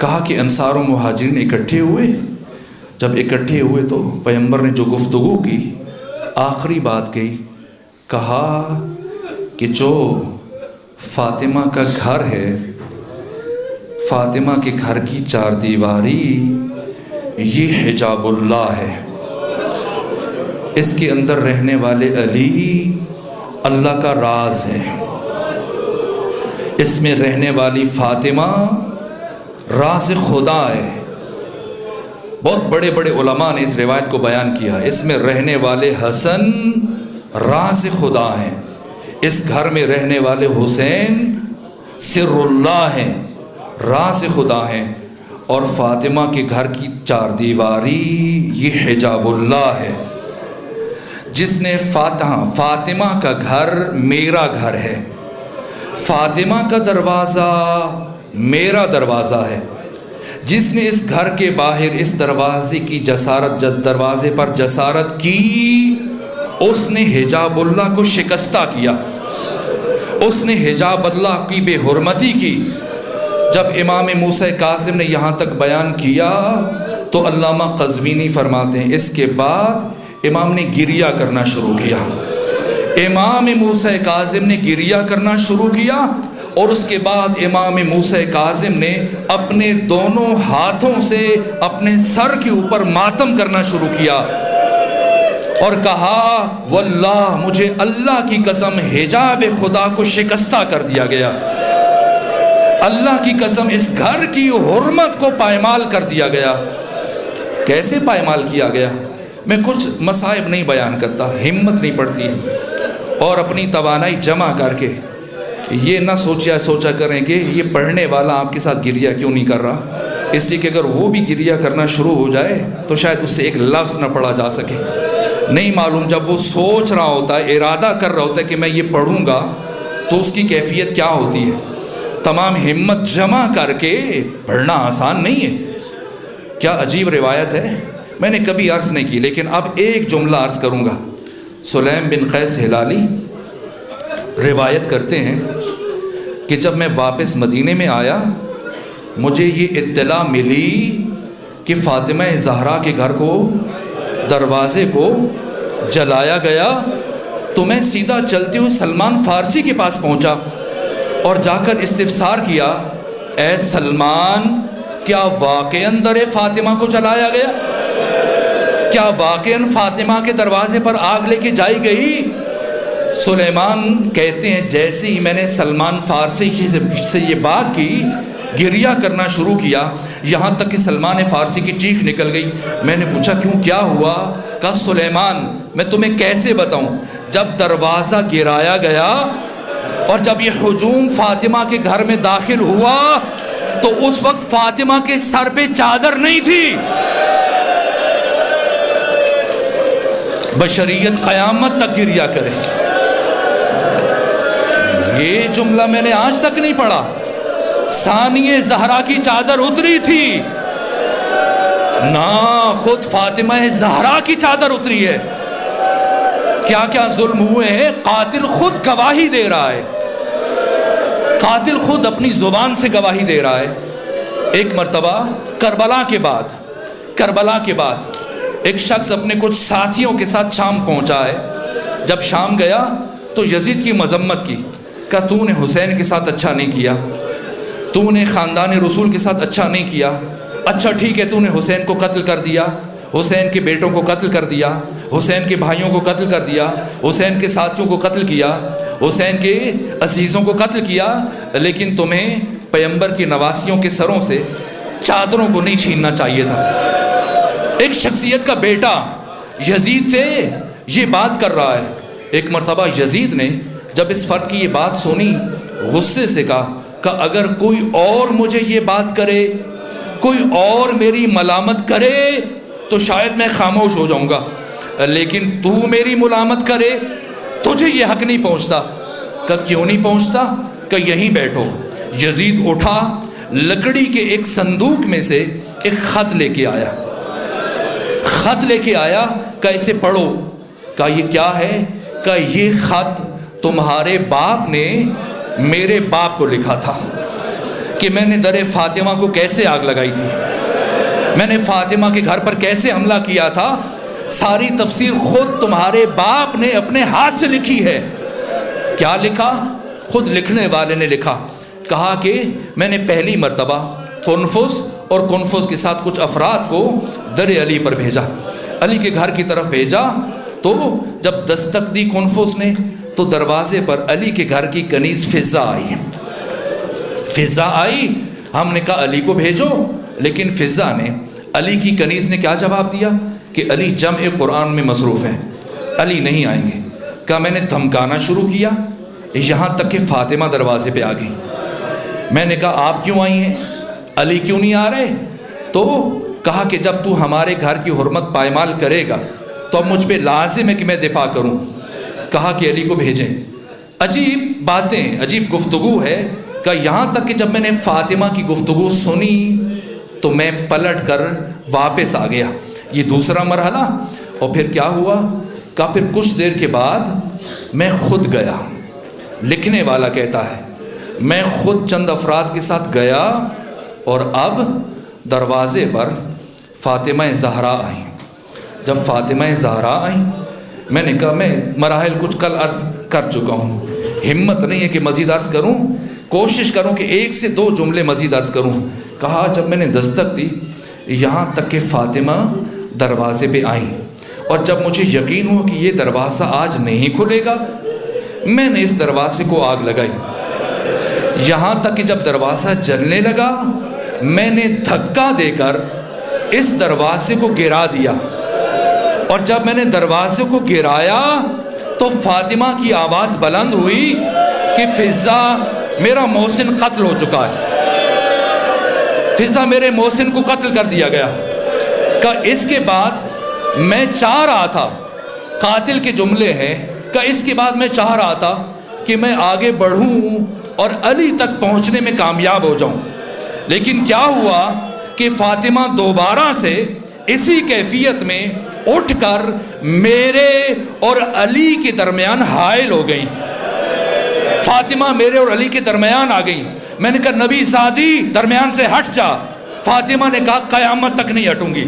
کہا کہ انصار و مہاجرین اکٹھے ہوئے، جب اکٹھے ہوئے تو پیغمبر نے جو گفتگو کی، آخری بات کہی، کہا کہ جو فاطمہ کا گھر ہے، فاطمہ کے گھر کی چار دیواری یہ حجاب اللہ ہے، اس کے اندر رہنے والے علی اللہ کا راز ہے، اس میں رہنے والی فاطمہ راز خدا ہے۔ بہت بڑے بڑے علماء نے اس روایت کو بیان کیا، اس میں رہنے والے حسن راز خدا ہیں، اس گھر میں رہنے والے حسین سر اللہ ہیں، راز خدا ہیں، اور فاطمہ کے گھر کی چار دیواری یہ حجاب اللہ ہے۔ جس نے فاطمہ کا گھر میرا گھر ہے، فاطمہ کا دروازہ میرا دروازہ ہے، جس نے اس گھر کے باہر اس دروازے کی دروازے پر جسارت کی، اس نے حجاب اللہ کو شکستہ کیا، اس نے حجاب اللہ کی بے حرمتی کی۔ جب امام موسیٰ کاظم نے یہاں تک بیان کیا تو علامہ قزوینی فرماتے ہیں اس کے بعد امام نے گریہ کرنا شروع کیا، امام موسیٰ کاظم نے گریہ کرنا شروع کیا، اور اس کے بعد امام موسیٰ کاظم نے اپنے دونوں ہاتھوں سے اپنے سر کے اوپر ماتم کرنا شروع کیا اور کہا واللہ مجھے اللہ کی قسم حجاب خدا کو شکستہ کر دیا گیا، اللہ کی قسم اس گھر کی حرمت کو پائمال کر دیا گیا۔ کیسے پائمال کیا گیا؟ میں کچھ مصائب نہیں بیان کرتا، ہمت نہیں پڑتی، اور اپنی توانائی جمع کر کے یہ نہ سوچا کریں کہ یہ پڑھنے والا آپ کے ساتھ گریہ کیوں نہیں کر رہا، اس لیے کہ اگر وہ بھی گریہ کرنا شروع ہو جائے تو شاید اس سے ایک لفظ نہ پڑھا جا سکے۔ نہیں معلوم جب وہ سوچ رہا ہوتا ہے، ارادہ کر رہا ہوتا ہے کہ میں یہ پڑھوں گا تو اس کی کیفیت کیا ہوتی ہے۔ تمام ہمت جمع کر کے پڑھنا آسان نہیں ہے۔ کیا عجیب روایت ہے، میں نے کبھی عرض نہیں کی لیکن اب ایک جملہ عرض کروں گا۔ سلیم بن قیس ہلالی روایت کرتے ہیں کہ جب میں واپس مدینے میں آیا مجھے یہ اطلاع ملی کہ فاطمہ زہرا کے گھر کو دروازے کو جلایا گیا، تو میں سیدھا چلتے ہوئے سلمان فارسی کے پاس پہنچا اور جا کر استفسار کیا، اے سلمان کیا واقعاً در فاطمہ کو جلایا گیا؟ کیا واقعاً فاطمہ کے دروازے پر آگ لے کے جائی گئی؟ سلیمان کہتے ہیں جیسے ہی میں نے سلمان فارسی سے یہ بات کی گریہ کرنا شروع کیا، یہاں تک کہ سلمان فارسی کی چیخ نکل گئی۔ میں نے پوچھا کیوں، کیا ہوا؟ کہا سلیمان میں تمہیں کیسے بتاؤں، جب دروازہ گرایا گیا اور جب یہ ہجوم فاطمہ کے گھر میں داخل ہوا تو اس وقت فاطمہ کے سر پہ چادر نہیں تھی۔ بشریت قیامت تک گریہ کرے، یہ جملہ میں نے آج تک نہیں پڑھا۔ ثانیہ زہرا کی چادر اتری تھی، نہ خود فاطمہ زہرا کی چادر اتری ہے۔ کیا کیا ظلم ہوئے ہیں، قاتل خود گواہی دے رہا ہے، قاتل خود اپنی زبان سے گواہی دے رہا ہے۔ ایک مرتبہ کربلا کے بعد ایک شخص اپنے کچھ ساتھیوں کے ساتھ شام پہنچا ہے۔ جب شام گیا تو یزید کی مذمت کی، کہا تو نے حسین کے ساتھ اچھا نہیں کیا، تو نے خاندان رسول کے ساتھ اچھا نہیں کیا، اچھا ٹھیک ہے تو نے حسین کو قتل کر دیا، حسین کے بیٹوں کو قتل کر دیا، حسین کے بھائیوں کو قتل کر دیا، حسین کے ساتھیوں کو قتل کیا، حسین کے عزیزوں کو قتل کیا، لیکن تمہیں پیغمبر کی نواسیوں کے سروں سے چادروں کو نہیں چھیننا چاہیے تھا۔ ایک شخصیت کا بیٹا یزید سے یہ بات کر رہا ہے۔ ایک مرتبہ یزید نے جب اس فرد کی یہ بات سنی غصے سے کہا کہ اگر کوئی اور مجھے یہ بات کرے، کوئی اور میری ملامت کرے تو شاید میں خاموش ہو جاؤں گا، لیکن تو میری ملامت کرے تجھے یہ حق نہیں پہنچتا۔ کہ کیوں نہیں پہنچتا؟ کہ یہیں بیٹھو۔ یزید اٹھا، لکڑی کے ایک صندوق میں سے ایک خط لے کے آیا، خط لے کے آیا کہ اسے پڑھو۔ کہ یہ کیا ہے؟ کہ یہ خط تمہارے باپ نے میرے باپ کو لکھا تھا کہ میں نے در فاطمہ کو کیسے آگ لگائی تھی، میں نے فاطمہ کے گھر پر کیسے حملہ کیا تھا، ساری تفسیر خود تمہارے باپ نے اپنے ہاتھ سے لکھی ہے۔ کیا لکھا؟ خود لکھنے والے نے لکھا، کہا کہ میں نے پہلی مرتبہ قنفذ اور قنفذ کے ساتھ کچھ افراد کو در علی پر بھیجا، علی کے گھر کی طرف بھیجا، تو جب دستک دی قنفذ نے تو دروازے پر علی کے گھر کی کنیز فضا آئی، فضا آئی۔ ہم نے کہا علی کو بھیجو، لیکن فضا نے، علی کی کنیز نے کیا جواب دیا کہ علی جمع قرآن میں مصروف ہیں، علی نہیں آئیں گے۔ کہا میں نے دھمکانا شروع کیا، یہاں تک کہ فاطمہ دروازے پہ آ گئی۔ میں نے کہا آپ کیوں آئی ہیں، علی کیوں نہیں آ رہے؟ تو کہا کہ جب تو ہمارے گھر کی حرمت پائمال کرے گا تو اب مجھ پہ لازم ہے کہ میں دفاع کروں۔ کہا کہ علی کو بھیجیں۔ عجیب باتیں، عجیب گفتگو ہے کہ یہاں تک کہ جب میں نے فاطمہ کی گفتگو سنی تو میں پلٹ کر واپس آ گیا۔ یہ دوسرا مرحلہ۔ اور پھر کیا ہوا؟ کہ پھر کچھ دیر کے بعد میں خود گیا، لکھنے والا کہتا ہے میں خود چند افراد کے ساتھ گیا، اور اب دروازے پر فاطمہ زہرا آئیں۔ جب فاطمہ زہرا آئیں، میں نے کہا میں مراحل کچھ کل عرض کر چکا ہوں، ہمت نہیں ہے کہ مزید عرض کروں، کوشش کروں کہ 1 سے 2 جملے مزید عرض کروں۔ کہا جب میں نے دستک دی یہاں تک کہ فاطمہ دروازے پہ آئیں، اور جب مجھے یقین ہوا کہ یہ دروازہ آج نہیں کھلے گا، میں نے اس دروازے کو آگ لگائی، یہاں تک کہ جب دروازہ جلنے لگا میں نے دھکا دے کر اس دروازے کو گرا دیا، اور جب میں نے دروازے کو گرایا تو فاطمہ کی آواز بلند ہوئی کہ فضا میرا محسن قتل ہو چکا ہے، فضا میرے محسن کو قتل کر دیا گیا۔ کہ اس کے بعد میں چاہ رہا تھا، قاتل کے جملے ہیں، کہ اس کے بعد میں چاہ رہا تھا کہ میں آگے بڑھوں اور علی تک پہنچنے میں کامیاب ہو جاؤں، لیکن کیا ہوا کہ فاطمہ دوبارہ سے اسی کیفیت میں اٹھ کر میرے اور علی کے درمیان حائل ہو گئیں۔ فاطمہ میرے اور علی کے درمیان آ گئیں۔ میں نے کہا نبی زادی درمیان سے ہٹ جا۔ فاطمہ نے کہا قیامت تک نہیں ہٹوں گی،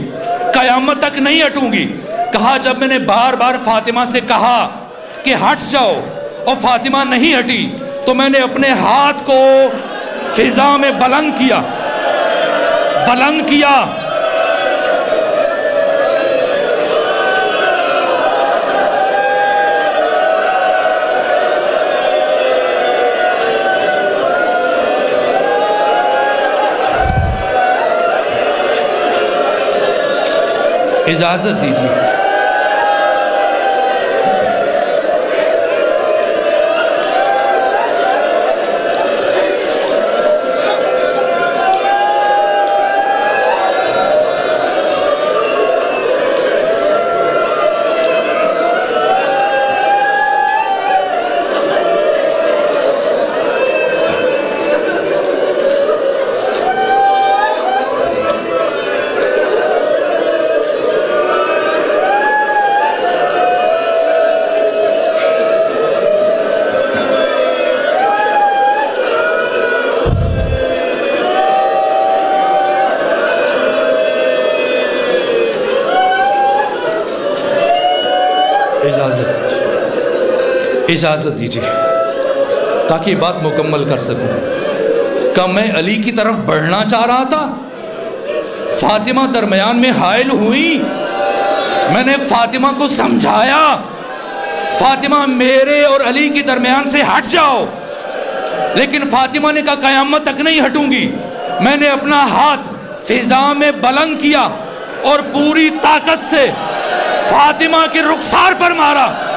قیامت تک نہیں ہٹوں گی۔ کہا جب میں نے بار بار فاطمہ سے کہا کہ ہٹ جاؤ اور فاطمہ نہیں ہٹی، تو میں نے اپنے ہاتھ کو فضا میں بلند کیا، بلند کیا۔ اجازت دیجیے۔ اجازت دیجیے تاکہ بات مکمل کر سکوں۔ کہ میں علی کی طرف بڑھنا چاہ رہا تھا، فاطمہ درمیان میں حائل ہوئی، میں نے فاطمہ کو سمجھایا فاطمہ میرے اور علی کے درمیان سے ہٹ جاؤ، لیکن فاطمہ نے کہا قیامت تک نہیں ہٹوں گی۔ میں نے اپنا ہاتھ فضا میں بلند کیا اور پوری طاقت سے فاطمہ کے رخسار پر مارا۔